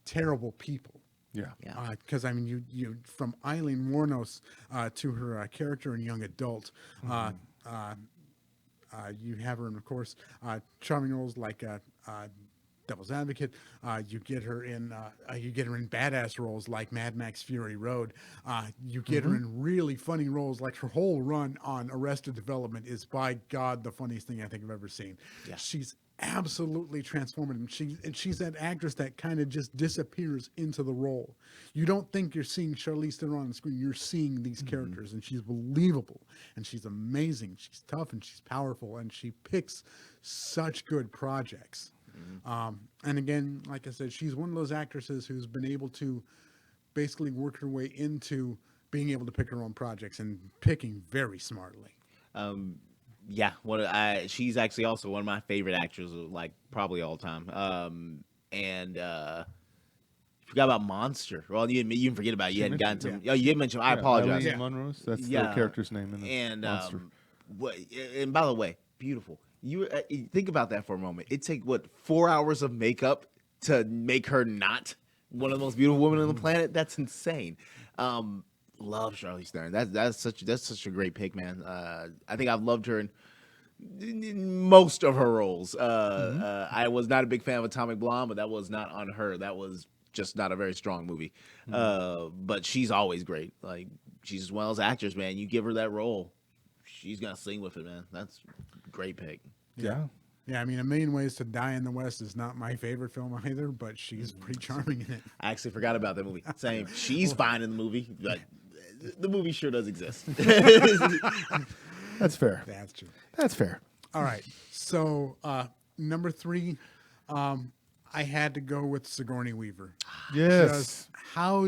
terrible people. Yeah. Because I mean, you from Eileen Wuornos to her character in Young Adult, you have her in, of course, charming roles like Devil's Advocate. You get her in badass roles like Mad Max Fury Road. You get her in really funny roles, like her whole run on Arrested Development is, by God, the funniest thing I think I've ever seen. Yeah. She's absolutely transformative. She's that actress that kind of just disappears into the role. You don't think you're seeing Charlize Theron on the screen. You're seeing these characters, and she's believable, and she's amazing. She's tough, and she's powerful, and she picks such good projects. And again, like I said, she's one of those actresses who's been able to basically work her way into being able to pick her own projects and picking very smartly. Yeah, she's actually also one of my favorite actors, like probably all time. And forgot about Monster. Well, you can forget about it. You hadn't gotten to. Yeah. Oh, you did mention. I apologize. Eileen Monroe's. That's the character's name in the And Monster. and by the way, beautiful. You think about that for a moment. It take 4 hours of makeup to make her not one of the most beautiful women on the planet. That's insane. Love Charlize Theron. That's such a great pick, man. I think I've loved her in most of her roles. I was not a big fan of Atomic Blonde, but that was not on her. That was just not a very strong movie. But she's always great. Like, she's one of those actors, man. You give her that role, she's gonna sing with it, man. That's a great pick. Yeah. Yeah, I mean, A Million Ways to Die in the West is not my favorite film either, but she's pretty charming in it. I actually forgot about that movie. Same. She's fine in the movie, but the movie sure does exist. That's fair. That's true. That's fair. All right. So, number 3, I had to go with Sigourney Weaver. Yes. Just how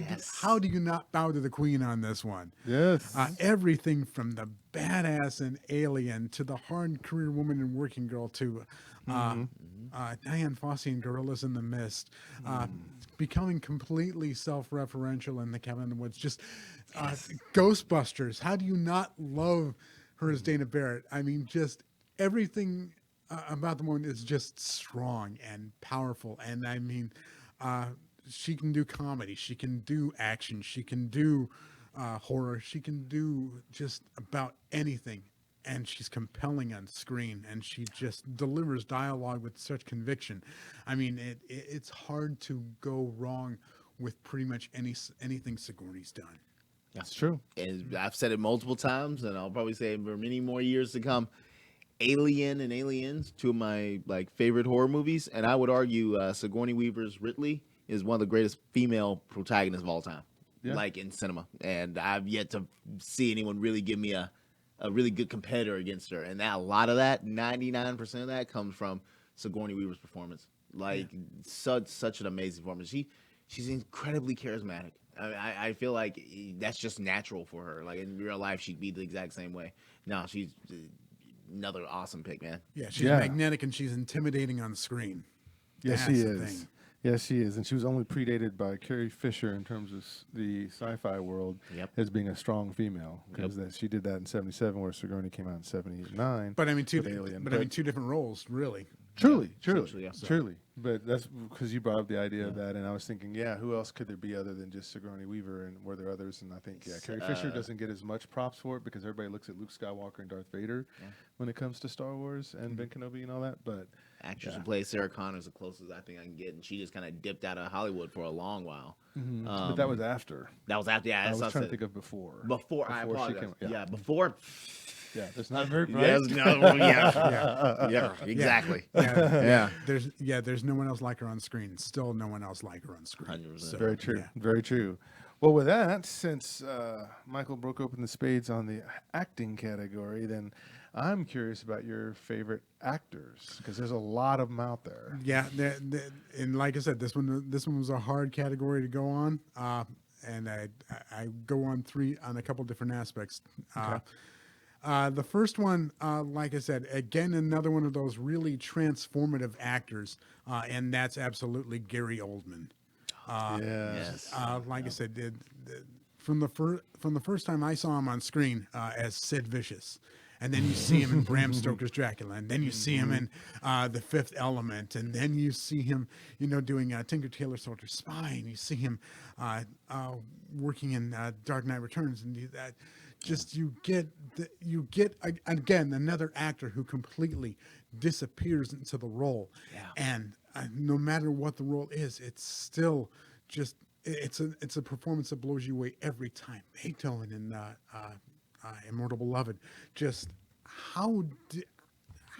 do you not bow to the queen on this one? Yes. Everything from the badass in Alien to the hard career woman in Working Girl to Diane Fossey in Gorillas in the Mist, becoming completely self-referential in The Cabin in the Woods. Just Ghostbusters. How do you not love her as Dana Barrett? I mean, just everything about the woman is just strong and powerful. And I mean, she can do comedy, she can do action, she can do horror, she can do just about anything. And she's compelling on screen, and she just delivers dialogue with such conviction. I mean, it's hard to go wrong with pretty much anything Sigourney's done. That's true. And I've said it multiple times, and I'll probably say it for many more years to come. Alien and Aliens, two of my favorite horror movies, and I would argue Sigourney Weaver's Ripley is one of the greatest female protagonists of all time, in cinema. And I've yet to see anyone really give me a really good competitor against her. And a lot of that, 99% of that, comes from Sigourney Weaver's performance. Such an amazing performance. She's incredibly charismatic. I feel like that's just natural for her. Like, in real life, she'd be the exact same way. No, she's another awesome pick, man. Yeah, she's magnetic and she's intimidating on screen. Yes, That's she the is. thing. Yes, she is. And she was only predated by Carrie Fisher in terms of the sci-fi world as being a strong female. Because she did that in 1977, where Sigourney came out in 1979. But I mean, two different roles, really. Truly. But that's because you brought up the idea of that, and I was thinking, who else could there be other than just Sigourney Weaver, and were there others? And I think, Carrie Fisher doesn't get as much props for it because everybody looks at Luke Skywalker and Darth Vader when it comes to Star Wars and Ben Kenobi and all that. But actress who plays Sarah Connor is the closest I think I can get, and she just kind of dipped out of Hollywood for a long while. But that was after. That was after. Yeah, I was trying to think of before. Before I apologize. She came, before. Yeah, that's not very bright. Exactly. There's no one else like her on screen. Still no one else like her on screen. 100%. So, Very true. Very true. Well, with that, since Michael broke open the spades on the acting category, then I'm curious about your favorite actors, because there's a lot of them out there. Yeah, and like I said, this one was a hard category to go on, and I go on a couple different aspects. The first one, like I said, again, another one of those really transformative actors, and that's absolutely Gary Oldman. Like I said, from the first time I saw him on screen as Sid Vicious, and then you see him in Bram Stoker's Dracula, and then you see him in The Fifth Element, and then you see him, doing Tinker Tailor Soldier Spy, and you see him working in Dark Knight Returns, and that. Just you get again another actor who completely disappears into the role, and no matter what the role is, it's still just it's a performance that blows you away every time. Beethoven in Immortal Beloved, just how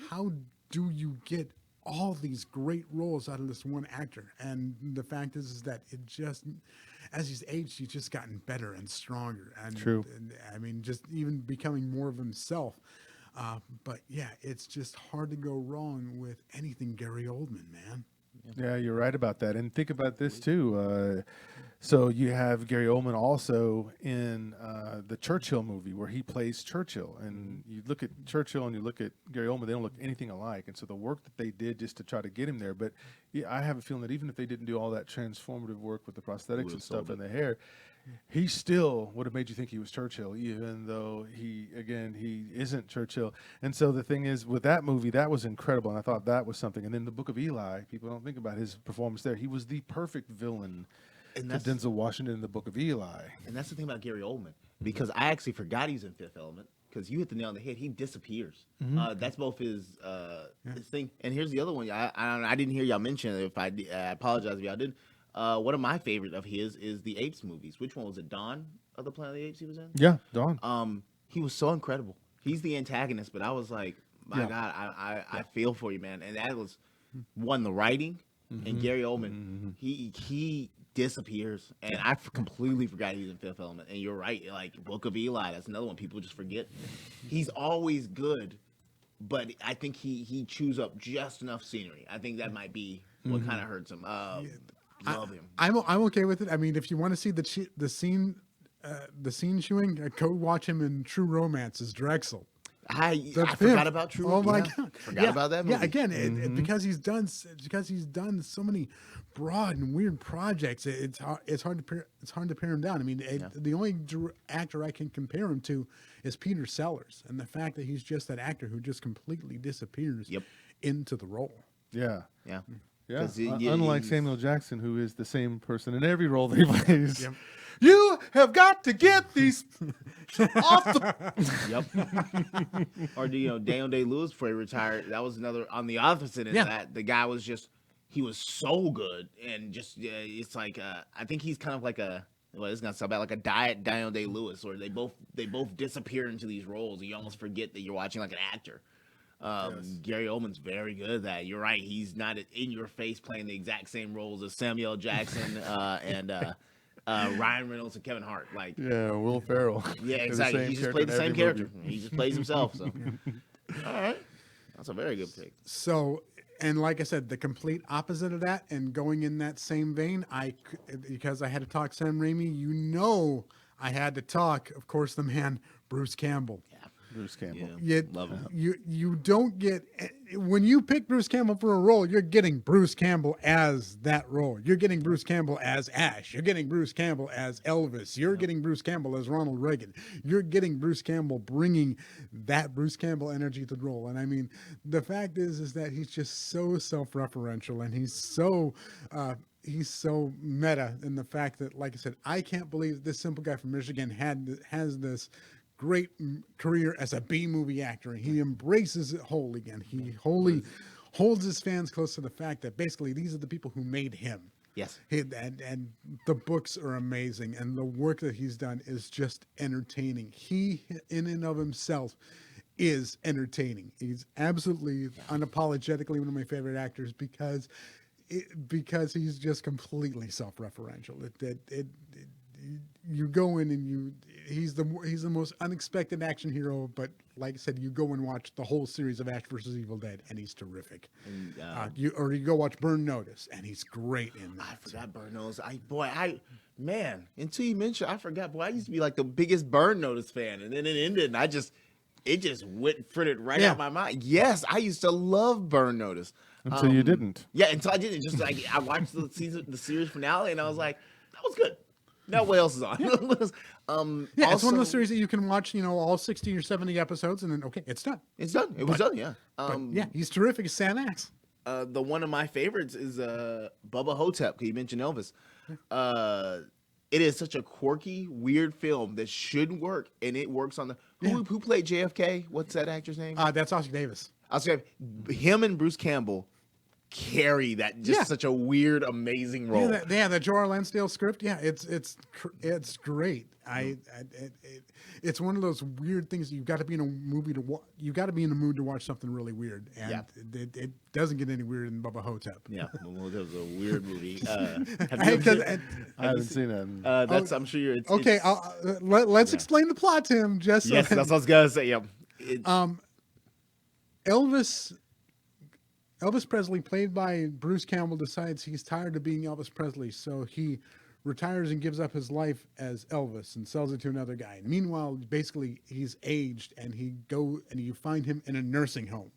how do you get all these great roles out of this one actor? And the fact is that it just, as he's aged, he's just gotten better and stronger. And, True. and I mean, just even becoming more of himself. But yeah, it's just hard to go wrong with anything Gary Oldman, man. Yeah, you're right about that. And think about this too. So you have Gary Oldman also in the Churchill movie where he plays Churchill. And you look at Churchill and you look at Gary Oldman, they don't look anything alike. And so the work that they did just to try to get him there. But yeah, I have a feeling that even if they didn't do all that transformative work with the prosthetics and stuff in the hair, he still would have made you think he was Churchill, even though he isn't Churchill. And so the thing is, with that movie, that was incredible, and I thought that was something. And then the Book of Eli, people don't think about his performance there. He was the perfect villain to Denzel Washington in the Book of Eli. And that's the thing about Gary Oldman, because I actually forgot he's in Fifth Element, because you hit the nail on the head. He disappears. That's both his thing. And here's the other one. I didn't hear y'all mention it. If I apologize if y'all didn't. One of my favorite of his is the Apes movies. Which one was it? Dawn of the Planet of the Apes he was in? Yeah, Dawn. He was so incredible. He's the antagonist, but I was like, my God, I feel for you, man. And that was the writing, and Gary Oldman, he disappears, and I completely forgot he was in Fifth Element. And you're right, like Book of Eli, that's another one people just forget. He's always good, but I think he chews up just enough scenery. I think that might be what kind of hurts him. Love him. I'm okay with it. I mean, if you want to see the scene chewing, go watch him in True Romance as Drexel. I forgot about True. Oh my God, forgot about that movie. Yeah, again, because he's done so many broad and weird projects. It's hard to pare him down. I mean, the only actor I can compare him to is Peter Sellers, and the fact that he's just that actor who just completely disappears into the role. Yeah. Yeah. Yeah, unlike Samuel Jackson, who is the same person in every role that he plays. Yep. You have got to get these off the... Yep. Or Daniel Day-Lewis before he retired. That was another on the opposite end of that. The guy was he was so good, and just it's like I think he's kind of like it's gonna sound bad, like a diet Daniel Day-Lewis, or they both disappear into these roles. You almost forget that you're watching like an actor. Gary Oldman's very good at that. You're right. He's not in your face playing the exact same roles as Samuel Jackson and Ryan Reynolds and Kevin Hart. Like, yeah, Will Ferrell. Yeah, exactly. He just played the same character. He just plays himself. So, all right, that's a very good pick. So, and like I said, the complete opposite of that, and going in that same vein, because I had to talk Sam Raimi, I had to talk, of course, the man Bruce Campbell. Bruce Campbell. Love him. You don't get, when you pick Bruce Campbell for a role, you're getting Bruce Campbell as that role. You're getting Bruce Campbell as Ash. You're getting Bruce Campbell as Elvis. You're getting Bruce Campbell as Ronald Reagan. You're getting Bruce Campbell bringing that Bruce Campbell energy to the role. And I mean, the fact is that he's just so self-referential, and he's so meta in the fact that, like I said, I can't believe this simple guy from Michigan has this great career as a B-movie actor, and he embraces it whole again. He wholly holds his fans close to the fact that basically these are the people who made him. Yes. And the books are amazing, and the work that he's done is just entertaining. He, in and of himself, is entertaining. He's absolutely unapologetically one of my favorite actors because he's just completely self-referential. You go in and he's the most unexpected action hero, but like I said, you go and watch the whole series of Ash vs. Evil Dead, and he's terrific. And, you go watch Burn Notice, and he's great in that. I forgot Burn Notice. Until you mentioned, I forgot. Boy, I used to be like the biggest Burn Notice fan, and then it ended, and it just frittered right out my mind. Yes, I used to love Burn Notice. Until you didn't. Yeah, until I didn't. Just like I watched the series finale, and I was like, that was good. Now what else is on? It's one of those series that you can watch, all 60 or 70 episodes, and then it's done. It's done. It was done. Yeah. He's terrific as Sam Axe. The one of my favorites is Bubba Hotep, because you mentioned Elvis. It is such a quirky, weird film that shouldn't work, and it works on the who played JFK? What's that actor's name? That's Oscar Davis. Him and Bruce Campbell carry that just such a weird, amazing role. The Joe R. Lansdale script. Yeah, it's great. It's one of those weird things. You've got to be in a movie to you got to be in the mood to watch something really weird, and it doesn't get any weirder than Bubba Hotep. Yeah, well, that was a weird movie. I haven't seen it. I'm sure you're okay. Let's explain the plot to him. Just so that's what I was gonna say. Yeah. Elvis Presley, played by Bruce Campbell, decides he's tired of being Elvis Presley, so he retires and gives up his life as Elvis and sells it to another guy. And meanwhile, basically, he's aged, and you find him in a nursing home.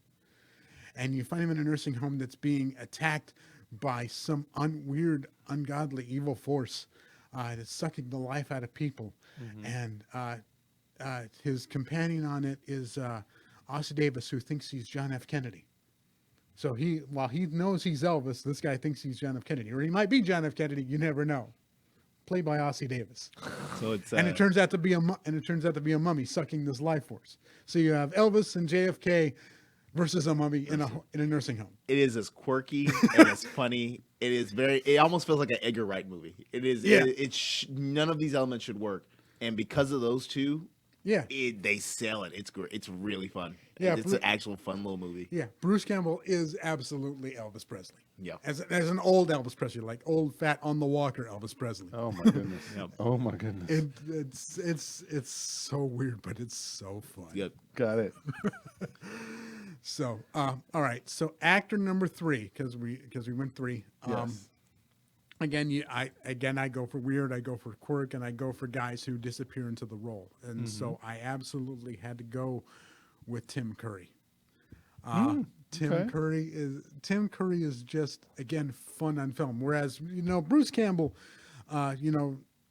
And you find him in a nursing home that's being attacked by some weird, ungodly, evil force that's sucking the life out of people. And his companion on it is Ossie Davis, who thinks he's John F. Kennedy. So while he knows he's Elvis, this guy thinks he's John F. Kennedy, or he might be John F. Kennedy. You never know. Played by Ossie Davis. So it's and it turns out to be a mummy sucking this life force. So you have Elvis and JFK versus a mummy in a nursing home. It is as quirky and as funny. It almost feels like an Edgar Wright movie. It is. Yeah. None of these elements should work, and because of those two. Yeah, they sell it. It's great. It's really fun. Yeah, it's an actual fun little movie. Yeah, Bruce Campbell is absolutely Elvis Presley. Yeah, as an old Elvis Presley, like old fat on the walker Elvis Presley. Oh my goodness. Oh my goodness. It's so weird, but it's so fun. Yep, got it. So, all right. So actor number 3, because we went 3. Yes. Again, I go for weird, I go for quirk, and I go for guys who disappear into the role. And so I absolutely had to go with Tim Curry. Tim Curry is just, again, fun on film. Whereas, Bruce Campbell,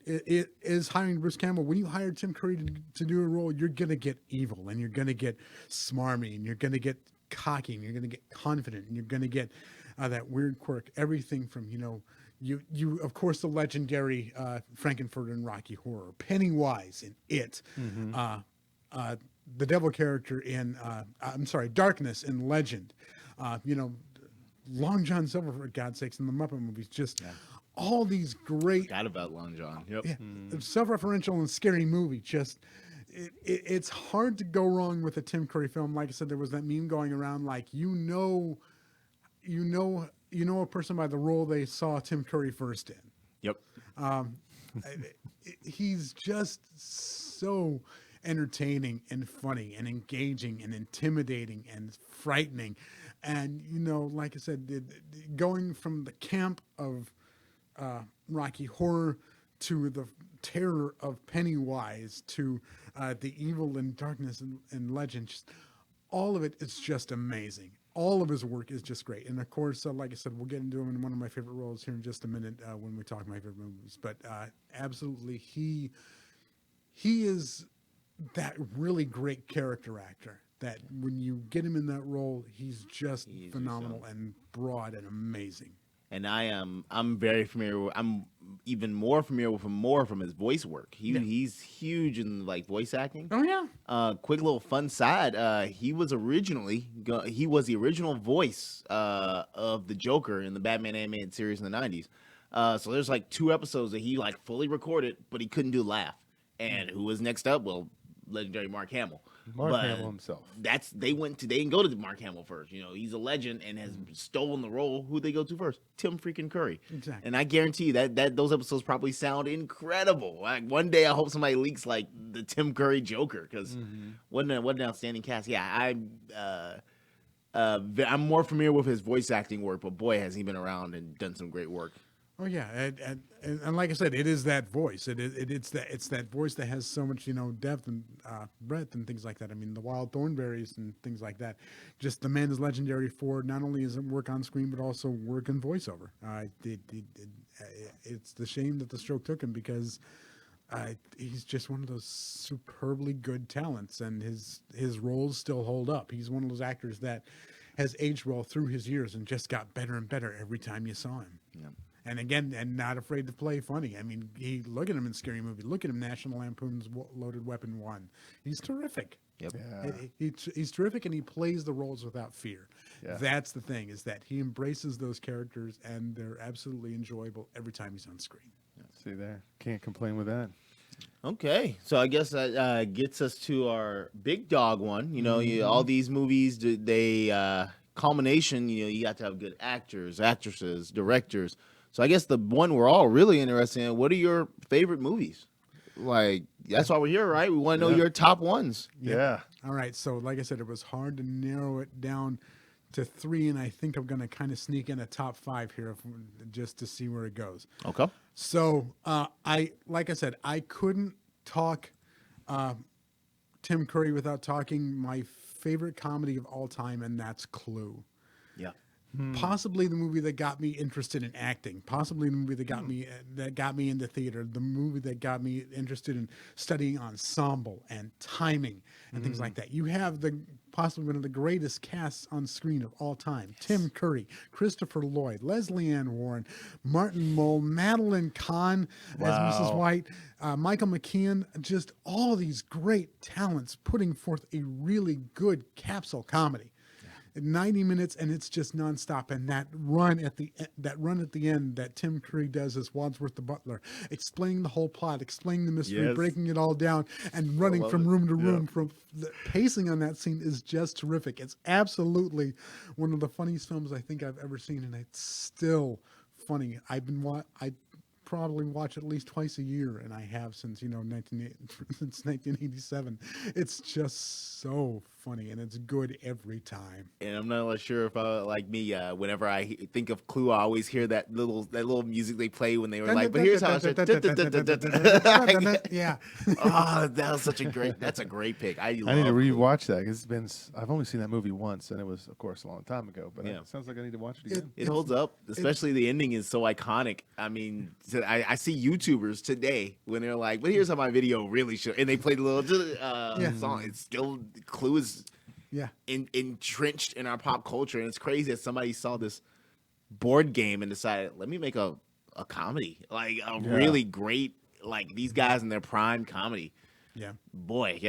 it is hiring Bruce Campbell. When you hire Tim Curry to do a role, you're going to get evil, and you're going to get smarmy, and you're going to get cocky, and you're going to get confident, and you're going to get that weird quirk. Everything from, You of course, the legendary Frankenfurter in Rocky Horror, Pennywise in It, the devil character in Darkness in Legend, Long John Silver, for God's sakes, in the Muppet movies. Just all these great. Forgot about Long John. Yep. Yeah, self-referential and scary movie. Just it's hard to go wrong with a Tim Curry film. Like I said, there was that meme going around, like a person by the role they saw Tim Curry first in. Yep. He's just so entertaining and funny and engaging and intimidating and frightening. And, like I said, going from the camp of Rocky Horror to the terror of Pennywise to the evil and Darkness and Legend, just, all of it is just amazing. All of his work is just great. And of course, like I said, we'll get into him in one of my favorite roles here in just a minute when we talk my favorite movies. But absolutely, he is that really great character actor that when you get him in that role, he's just phenomenal and broad and amazing. And I'm very familiar. I'm even more familiar with him from his voice work. He's huge in voice acting. Oh yeah. Quick little fun side. He was the original voice of the Joker in the Batman animated series in the 90s. So there's 2 episodes that he fully recorded, but he couldn't do laugh. And who was next up? Well, legendary Mark Hamill. Hamill himself. They didn't go to Mark Hamill first. He's a legend and has stolen the role. Who'd they go to first? Tim freaking Curry. Exactly. And I guarantee you that those episodes probably sound incredible. One day I hope somebody leaks the Tim Curry Joker, because what an outstanding cast. Yeah, I'm more familiar with his voice acting work, but boy, has he been around and done some great work. Oh yeah, and like I said, it is that voice. It's that voice that has so much depth and breadth and things like that. I mean, the Wild Thornberrys and things like that. Just the man is legendary for not only his work on screen but also work in voiceover. It's the shame that the stroke took him, because he's just one of those superbly good talents, and his roles still hold up. He's one of those actors that has aged well through his years and just got better and better every time you saw him. Yeah. And again, and not afraid to play funny. I mean, look at him in Scary Movie. Look at him, National Lampoon's Loaded Weapon 1. He's terrific. Yep. Yeah. He's terrific, and he plays the roles without fear. Yeah. That's the thing, is that he embraces those characters, and they're absolutely enjoyable every time he's on screen. See there. Can't complain with that. Okay, so I guess that gets us to our big dog one. You know, all these movies, they culmination. You know, you got to have good actors, actresses, directors. So I guess the one we're all really interested in. What are your favorite movies? Like, that's why we're here, right? We want to know your top ones. Yeah. All right, so like I said, it was hard to narrow it down to 3, and I think I'm going to kind of sneak in a top 5 here just to see where it goes. Okay. So like I said, I couldn't talk Tim Curry without talking my favorite comedy of all time, and that's Clue. Yeah. Possibly the movie that got me interested in acting. Possibly the movie that got me into theater. The movie that got me interested in studying ensemble and timing and things like that. You have possibly one of the greatest casts on screen of all time: Tim Curry, Christopher Lloyd, Leslie Ann Warren, Martin Mull, Madeline Kahn as Mrs. White, Michael McKean. Just all these great talents putting forth a really good capsule comedy. 90 minutes, and it's just nonstop. And that run at the end that Tim Curry does as Wadsworth the butler, explaining the whole plot, explaining the mystery, breaking it all down, and running from room to room. From the pacing on that scene is just terrific. It's absolutely one of the funniest films I think I've ever seen, and it's still funny. I probably watch at least twice a year, and I have since since 1987. It's just so funny, and it's good every time. And I'm not sure if like me, whenever I think of Clue, I always hear that little music they play when they were like, but here's how it's yeah. Oh, that's a great pick. I need to Clue. rewatch that because I've only seen that movie once, and it was, of course, a long time ago. But it sounds like I need to watch it again. It holds up, especially the ending is so iconic. I mean, I see YouTubers today when they're like, but here's how my video really should, and they play the little song. It's still, Clue is entrenched in our pop culture, and it's crazy that somebody saw this board game and decided, let me make a comedy, like a really great, like these guys in their prime comedy. Yeah. Boy,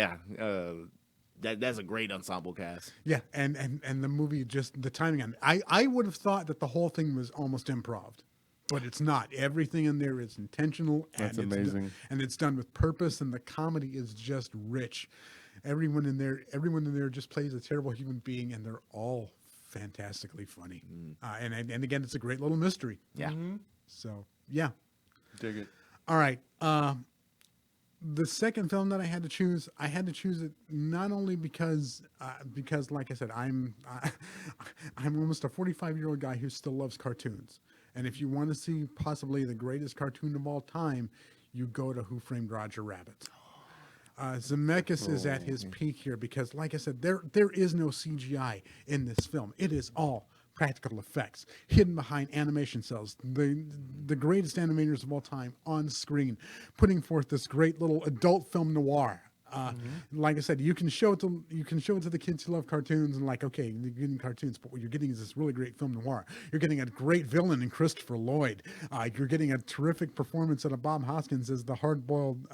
that's a great ensemble cast. Yeah, and the movie, just the timing on it. I would have thought that the whole thing was almost improv, but it's not. Everything in there is intentional. That's amazing. And it's done with purpose, and the comedy is just rich. Everyone in there just plays a terrible human being, and they're all fantastically funny. And again, it's a great little mystery. Yeah. So, yeah. Dig it. All right. The second film that I had to choose it not only because like I said, I'm almost a 45-year-old guy who still loves cartoons. And if you want to see possibly the greatest cartoon of all time, you go to Who Framed Roger Rabbit. Zemeckis is at his peak here because, like I said, there is no CGI in this film. It is all practical effects hidden behind animation cells. The greatest animators of all time on screen, putting forth this great little adult film noir. Like I said, you can show it to the kids who love cartoons and like, okay, you're getting cartoons, but what you're getting is this really great film noir. You're getting a great villain in Christopher Lloyd. You're getting a terrific performance out of Bob Hoskins as the hard-boiled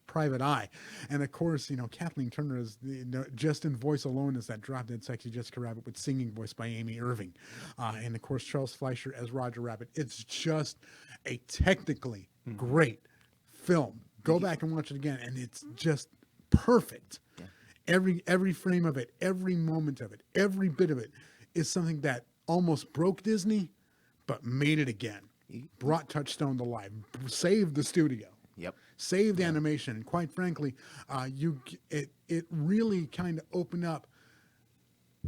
private eye, and of course, Kathleen Turner is just in voice alone as that drop-dead sexy Jessica Rabbit with singing voice by Amy Irving, and of course Charles Fleischer as Roger Rabbit. It's just a technically great film. Go back and watch it again, and it's just perfect. Every frame of it, every moment of it, every bit of it is something that almost broke Disney, but made it again. Brought Touchstone to life, saved the studio. Yep. Saved animation, and quite frankly, it really kind of opened up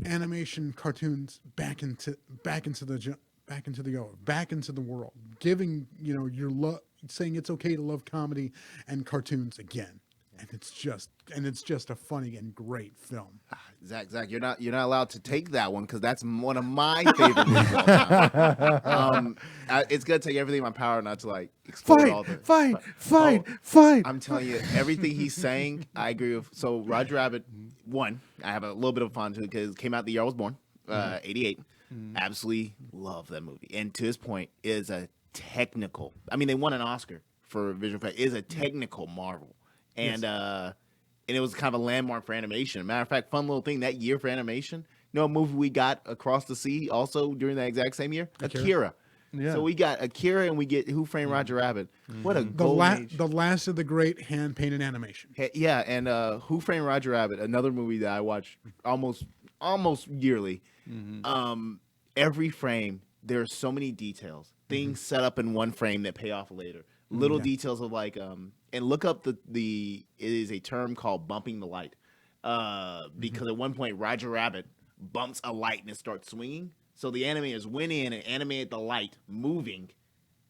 animation cartoons back into the world, giving saying it's okay to love comedy and cartoons again, and it's just a funny and great film. Zach, you're not allowed to take that one because that's one of my favorite movies of all time. It's gonna take everything in my power not to like explode all the Fight. I'm telling you, everything he's saying, I agree with. So Roger Rabbit, one, I have a little bit of fun to it because it came out the year I was born, 88. Absolutely love that movie, and to his point, is a technical. I mean, they won an Oscar for visual effects. Is a technical marvel, and and it was kind of a landmark for animation. Matter of fact, fun little thing that year for animation. You know, a movie we got Across the Sea also during that exact same year, Akira. Yeah. So we got Akira and we get Who Framed Roger Rabbit. What a golden age. The last of the great hand painted animation. Yeah, and Who Framed Roger Rabbit, another movie that I watch almost yearly. Every frame, there are so many details, things set up in one frame that pay off later. Little details of like, and look up it is a term called bumping the light, because at one point Roger Rabbit bumps a light and it starts swinging. So the animators went in and animated the light moving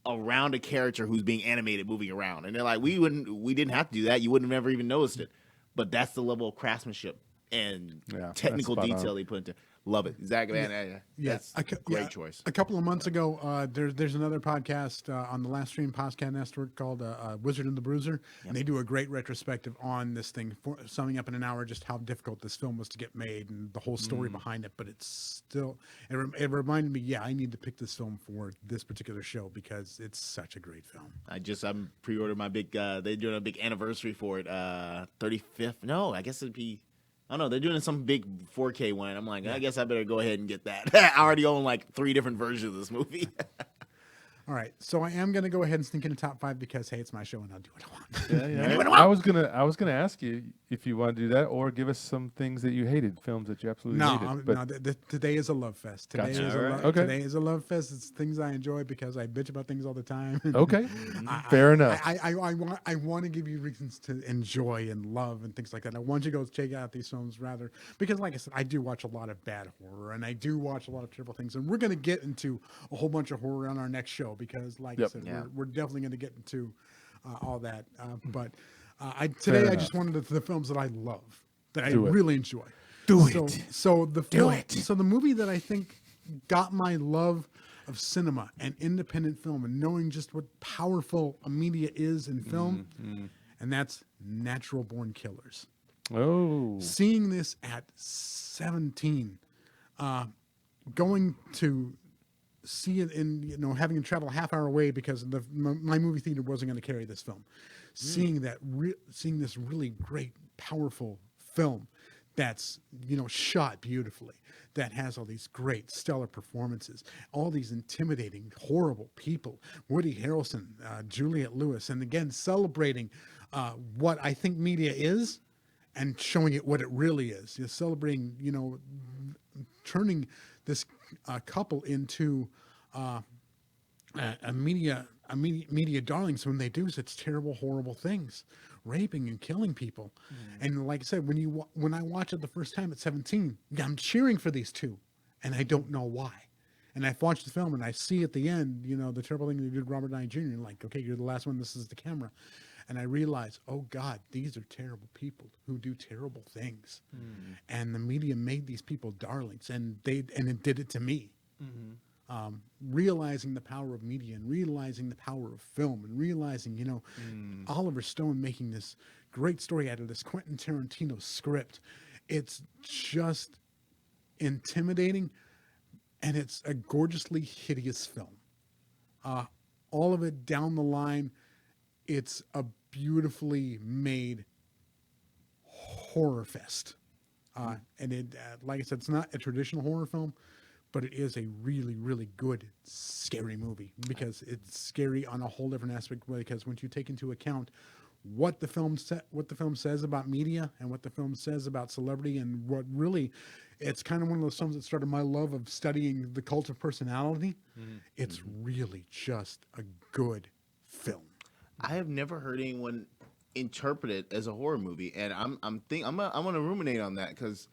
around a character who's being animated moving around. And they're like, we didn't have to do that. You wouldn't have ever even noticed it. But that's the level of craftsmanship and technical detail they put into. Love it. Zach, man, that's a great choice. A couple of months ago, there's another podcast on the Last Stream Podcast Network called Wizard and the Bruiser, and they do a great retrospective on this thing, summing up in an hour just how difficult this film was to get made and the whole story behind it. But it's still, it reminded me, I need to pick this film for this particular show because it's such a great film. I'm pre-ordered my big, they're doing a big anniversary for it, 35th. No, I guess it'd be, I don't know. They're doing some big 4K one. I'm like, I guess I better go ahead and get that. I already own like 3 different versions of this movie. All right, so I am going to go ahead and sneak in the top 5 because hey, it's my show and I'll do what I want. Yeah. I was gonna ask you if you want to do that or give us some things that you hated, films that you absolutely hated. Today is a love fest. Today is a love fest. It's things I enjoy because I bitch about things all the time. Okay, fair enough. I want to give you reasons to enjoy and love and things like that. I want you to go check out these films rather because, like I said, I do watch a lot of bad horror and I do watch a lot of terrible things. And we're going to get into a whole bunch of horror on our next show because, like I said, we're definitely going to get into all that. But I just wanted the films that I love, that I really enjoy. So the movie that I think got my love of cinema and independent film and knowing just what powerful a media is in film, and that's Natural Born Killers. Oh, seeing this at 17, going to see it in, having to travel a half hour away because my movie theater wasn't going to carry this film. Seeing this really great, powerful film that's, shot beautifully, that has all these great, stellar performances, all these intimidating, horrible people, Woody Harrelson, Juliette Lewis, and again, celebrating what I think media is and showing it what it really is. You're celebrating, turning this couple into media darlings when they do such terrible, horrible things, raping and killing people. And like I said, when I watch it the first time at 17, I'm cheering for these two, and I don't know why. And I watch the film and I see at the end, the terrible thing they did Robert Downey Jr. And like, okay, you're the last one. This is the camera. And I realize, oh God, these are terrible people who do terrible things. And the media made these people darlings, and it did it to me. Realizing the power of media and realizing the power of film and realizing, Oliver Stone making this great story out of this Quentin Tarantino script. It's just intimidating, and it's a gorgeously hideous film. All of it down the line, it's a beautifully made horror fest. And it, like I said, it's not a traditional horror film, but it is a really, really good, scary movie because it's scary on a whole different aspect. Because when you take into account what the film says about media and what the film says about celebrity, and what really, it's kind of one of those films that started my love of studying the cult of personality. It's really just a good film. I have never heard anyone interpret it as a horror movie, and I'm gonna ruminate on that because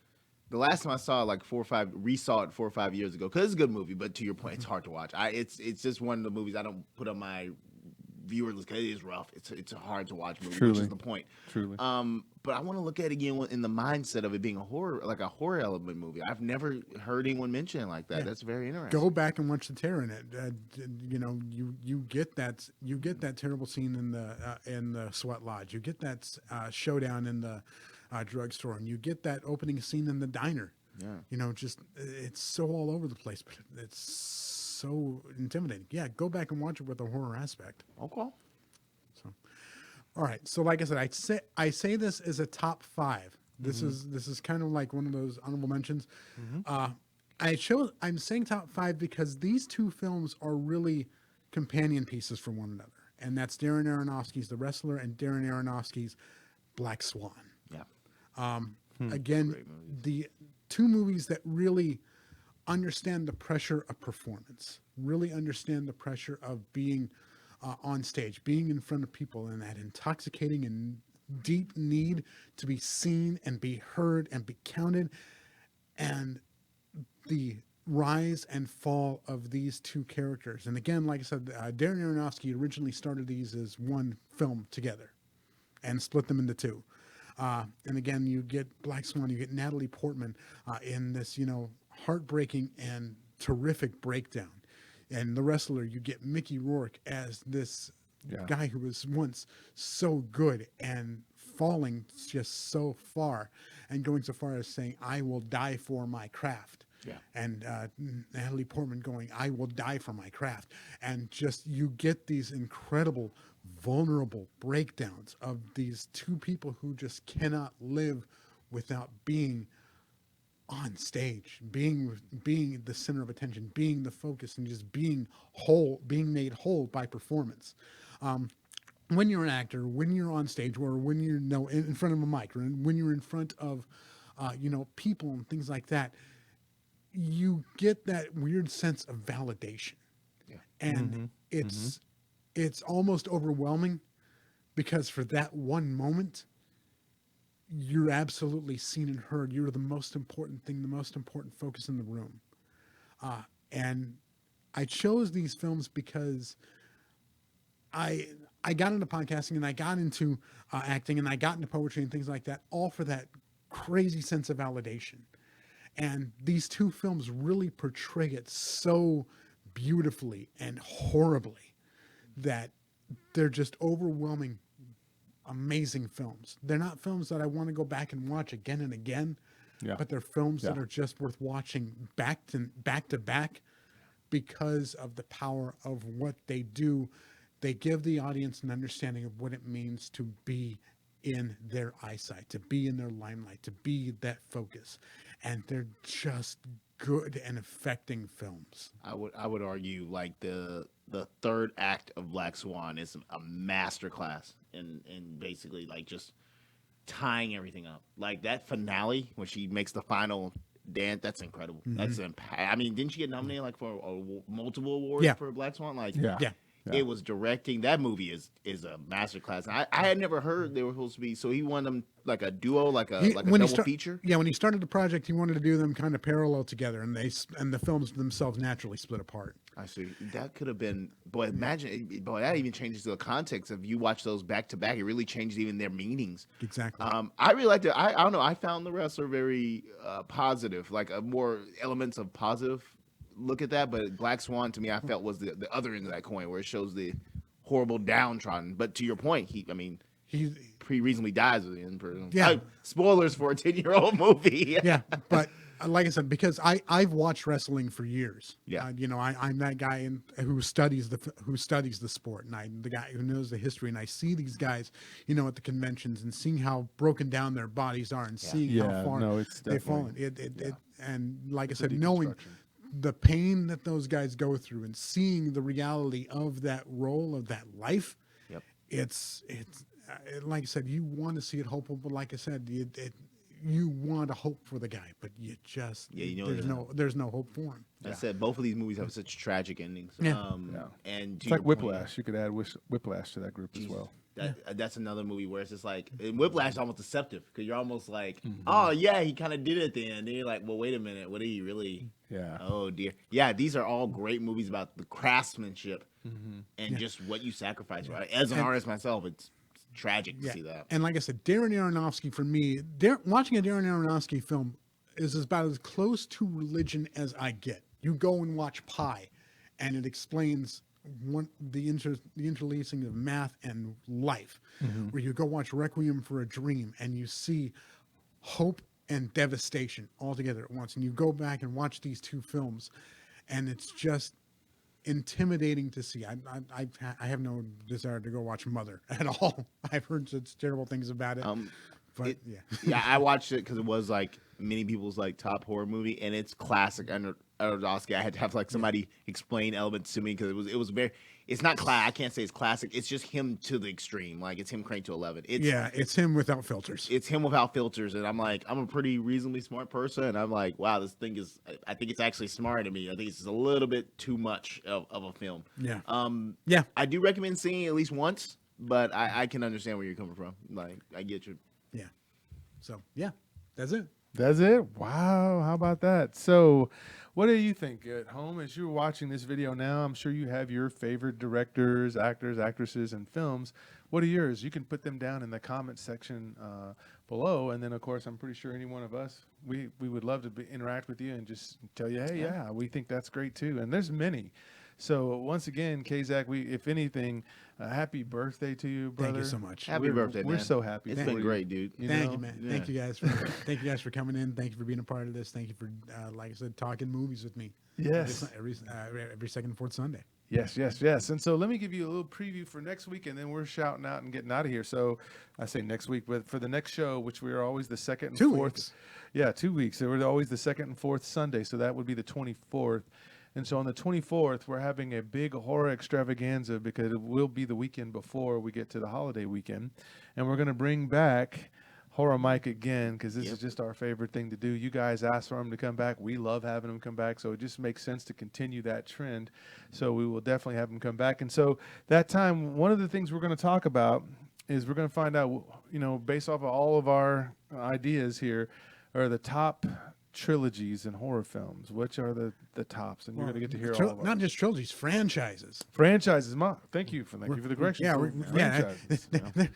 the last time I saw it, resaw it 4 or 5 years ago, because it's a good movie, but to your point, it's hard to watch. It's just one of the movies I don't put on my viewer list because it is rough. It's a hard to watch movie, which is the point. Truly. But I want to look at it again in the mindset of it being a horror element movie. I've never heard anyone mention it like that. Yeah. That's very interesting. Go back and watch the terror in it. You get that terrible scene in the sweat lodge. You get that showdown in the drugstore, and you get that opening scene in the diner. Yeah. It's so all over the place, but it's so intimidating. Yeah, go back and watch it with a horror aspect. Okay. So, All right. So like I said, I say this is a top 5. This is kind of like one of those honorable mentions. I'm saying top 5 because these two films are really companion pieces for one another. And that's Darren Aronofsky's The Wrestler and Darren Aronofsky's Black Swan. Yeah. Again, the two movies that really understand the pressure of performance, really understand the pressure of being on stage, being in front of people, and that intoxicating and deep need to be seen and be heard and be counted, and the rise and fall of these two characters. And again, like I said, Darren Aronofsky originally started these as one film together and split them into two. And again, you get Black Swan, you get Natalie Portman in this, heartbreaking and terrific breakdown. And The Wrestler, you get Mickey Rourke as this guy who was once so good and falling just so far and going so far as saying, I will die for my craft. Yeah. And Natalie Portman going, I will die for my craft. And just you get these incredible, vulnerable breakdowns of these two people who just cannot live without being on stage, being the center of attention, being the focus, and just being whole, being made whole by performance. When you're an actor, when you're on stage, or when you're in front of a mic, or when you're in front of people and things like that, you get that weird sense of validation. Yeah. And it's almost overwhelming because for that one moment, you're absolutely seen and heard. You're the most important thing, the most important focus in the room. And I chose these films because I got into podcasting and I got into acting and I got into poetry and things like that, all for that crazy sense of validation. And these two films really portray it so beautifully and horribly that they're just overwhelming, amazing films. They're not films that I want to go back and watch again and again, but they're films that are just worth watching back to back because of the power of what they do. They give the audience an understanding of what it means to be in their eyesight, to be in their limelight, to be that focus. And they're just good and affecting films. I would argue like the third act of Black Swan is a masterclass in basically like just tying everything up. Like that finale when she makes the final dance, that's incredible. That's I mean, didn't she get nominated like for multiple awards for Black Swan? Like Yeah. It was directing. That movie is a masterclass. I had never heard they were supposed to be. So he wanted them like a duo, like a double feature. Yeah, when he started the project, he wanted to do them kind of parallel together, and the films themselves naturally split apart. I see. That could have been. Boy, imagine. Boy, that even changes the context of you watch those back to back. It really changes even their meanings. Exactly. I really liked it. I don't know. I found The Wrestler very positive, like more elements of positive look at that. But Black Swan to me, I felt was the other end of that coin, where it shows the horrible downtrodden. But to your point, he reasonably dies in prison. Yeah. Spoilers for a 10-year-old movie. Yeah, but like I said, because I've watched wrestling for years. Yeah. I'm that guy who studies the sport, and I'm the guy who knows the history, and I see these guys, at the conventions and seeing how broken down their bodies are and seeing how far they've fallen. And like I said, knowing the pain that those guys go through and seeing the reality of that role, of that life, it's like I said, you want to see it hopeful, but like I said, you want to hope for the guy, but you just there's no hope for him. I said both of these movies have such tragic endings. And it's like Whiplash. You could add Whiplash to that group as well. That's another movie where it's just like Whiplash is almost deceptive because you're almost like, oh yeah, he kind of did it then. And then you're like, well, wait a minute, what did he really? Yeah. Oh dear. Yeah, these are all great movies about the craftsmanship and just what you sacrifice. Right. As an artist myself, it's tragic to see that. And like I said, Darren Aronofsky for me, watching a Darren Aronofsky film is about as close to religion as I get. You go and watch Pi, and it explains the interlacing of math and life. Where you go watch Requiem for a Dream, and you see hope and devastation all together at once. And you go back and watch these two films, and it's just intimidating to see. I have no desire to go watch Mother at all. I've heard such terrible things about it. But yeah, I watched it because it was like many people's like top horror movie, and it's classic Aronofsky. I had to have like somebody explain elements to me because it was very. It's not I can't say it's classic. It's just him to the extreme. Like it's him cranked to 11. It's him without filters. It's him without filters, and I'm like, I'm a pretty reasonably smart person, and I'm like, wow, this thing is. I think it's actually smarter to me. I think it's just a little bit too much of a film. Yeah. Yeah. I do recommend seeing it at least once, but I can understand where you're coming from. Like I get you. Yeah. So yeah, that's it. That's it? Wow, how about that? So what do you think at home as you're watching this video now? I'm sure you have your favorite directors, actors, actresses, and films. What are yours? You can put them down in the comment section below. And then, of course, I'm pretty sure any one of us, we would love to interact with you and just tell you, hey, yeah, we think that's great too. And there's many. So once again, Kazak, if anything, happy birthday to you, brother. Thank you so much. Happy birthday, man. We're so happy. It's been great, dude. Thank you, man. Yeah. Thank you guys for coming in. Thank you for being a part of this. Thank you for, like I said, talking movies with me. Yes. Every second and fourth Sunday. Yes, yes, yes. And so let me give you a little preview for next week, and then we're shouting out and getting out of here. So I say next week, but for the next show, which we are always the second and 2 fourth. weeks. Yeah, 2 weeks. So we're always the second and fourth Sunday. So that would be the 24th. And so on the 24th, we're having a big horror extravaganza because it will be the weekend before we get to the holiday weekend. And we're going to bring back Horror Mike again because this is just our favorite thing to do. You guys asked for him to come back. We love having him come back. So it just makes sense to continue that trend. So we will definitely have him come back. And so that time, one of the things we're going to talk about is we're going to find out, based off of all of our ideas here, are the top trilogies in horror films. Which are the tops? And you're going to get to hear all of them. Not just trilogies, franchises. Franchises. Thank you for the correction. Franchises.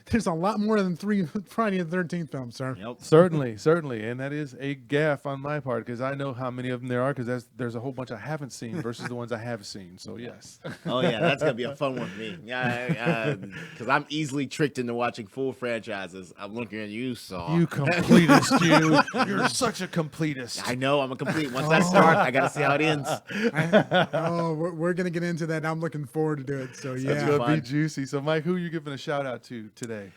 There's a lot more than 3 Friday the 13th films, sir. Yep. Certainly. And that is a gaffe on my part because I know how many of them there are because there's a whole bunch I haven't seen versus the ones I have seen. So, yes. Oh, yeah. That's going to be a fun one for me. Yeah, because I'm easily tricked into watching full franchises. I'm looking at you, Saw. You completist, you. You're such a completist. I know. I'm a complete. Once I start, I got to see how it ends. We're going to get into that. I'm looking forward to do it. So, yeah. It's going to be juicy. So, Mike, who are you giving a shout out to today?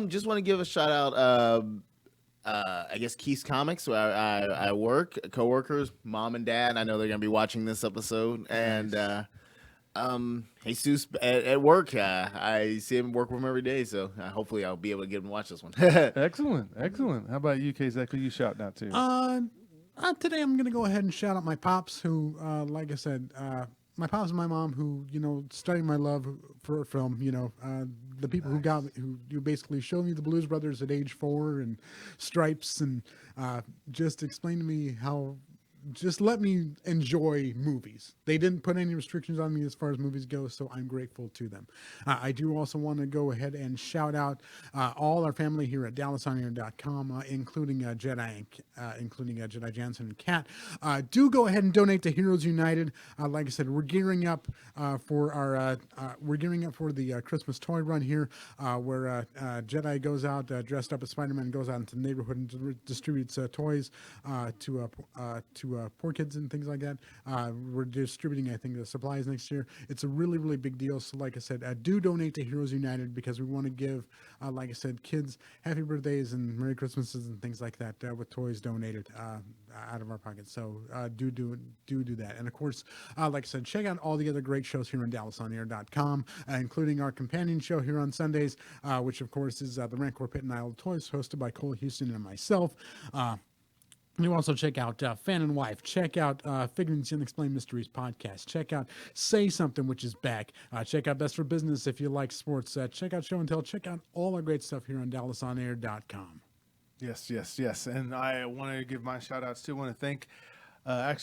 Just want to give a shout out, I guess, Keith's Comics, where I work, coworkers, mom and dad. I know they're going to be watching this episode. And Jesus at work, I see him work with him every day. So hopefully I'll be able to get him to watch this one. Excellent. How about you, Kazak? Who you shouting out to? Today I'm going to go ahead and shout out my pops who, like I said, my pops and my mom who, studied my love for film, the people who basically showed me the Blues Brothers at age 4 and Stripes and just explained to me just let me enjoy movies. They didn't put any restrictions on me as far as movies go, so I'm grateful to them. I do also want to go ahead and shout out all our family here at DallasOnAir.com, including Jedi Jansen and Kat. Do go ahead and donate to Heroes United. Like I said, we're gearing up for the Christmas toy run here, where Jedi goes out dressed up as Spider-Man and goes out into the neighborhood and distributes toys to poor kids and things like that. We're distributing, I think, the supplies next year. It's a really, really big deal. So like I said, do donate to Heroes United because we want to give, like I said, kids happy birthdays and Merry Christmases and things like that with toys donated out of our pockets. So do that. And of course, like I said, check out all the other great shows here on DallasOnAir.com, including our companion show here on Sundays, which of course is the Rancor Pit and Isle of Toys, hosted by Cole Houston and myself. You also check out Fan and Wife. Check out Figurines and Unexplained Mysteries podcast. Check out Say Something, which is back. Check out Best for Business if you like sports. Check out Show and Tell. Check out all our great stuff here on DallasOnAir.com. Yes. And I want to give my shout outs too. I want to thank, I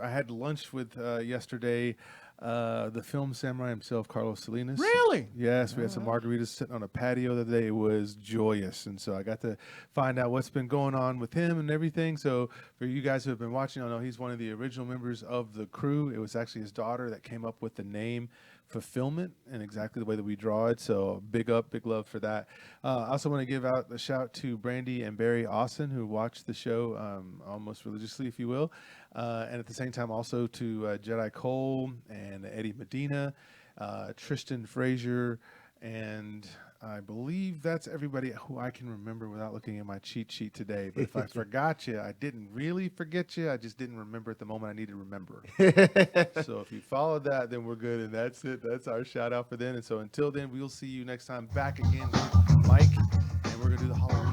had lunch with yesterday, the film samurai himself, Carlos Salinas. Really? Yes, we had some margaritas sitting on a patio the other day. It was joyous. And so I got to find out what's been going on with him and everything. So for you guys who have been watching, I know he's one of the original members of the crew. It was actually his daughter that came up with the name fulfillment and exactly the way that we draw it. So big love for that. I also want to give out a shout to Brandy and Barry Austin, who watched the show almost religiously, if you will. And at the same time, also to Jedi Cole and Eddie Medina, Tristan Frazier, and I believe that's everybody who I can remember without looking at my cheat sheet today. But if I forgot you, I didn't really forget you. I just didn't remember at the moment I need to remember. So if you followed that, then we're good. And that's it. That's our shout out for then. And so until then, we'll see you next time back again with Mike. And we're going to do the Halloween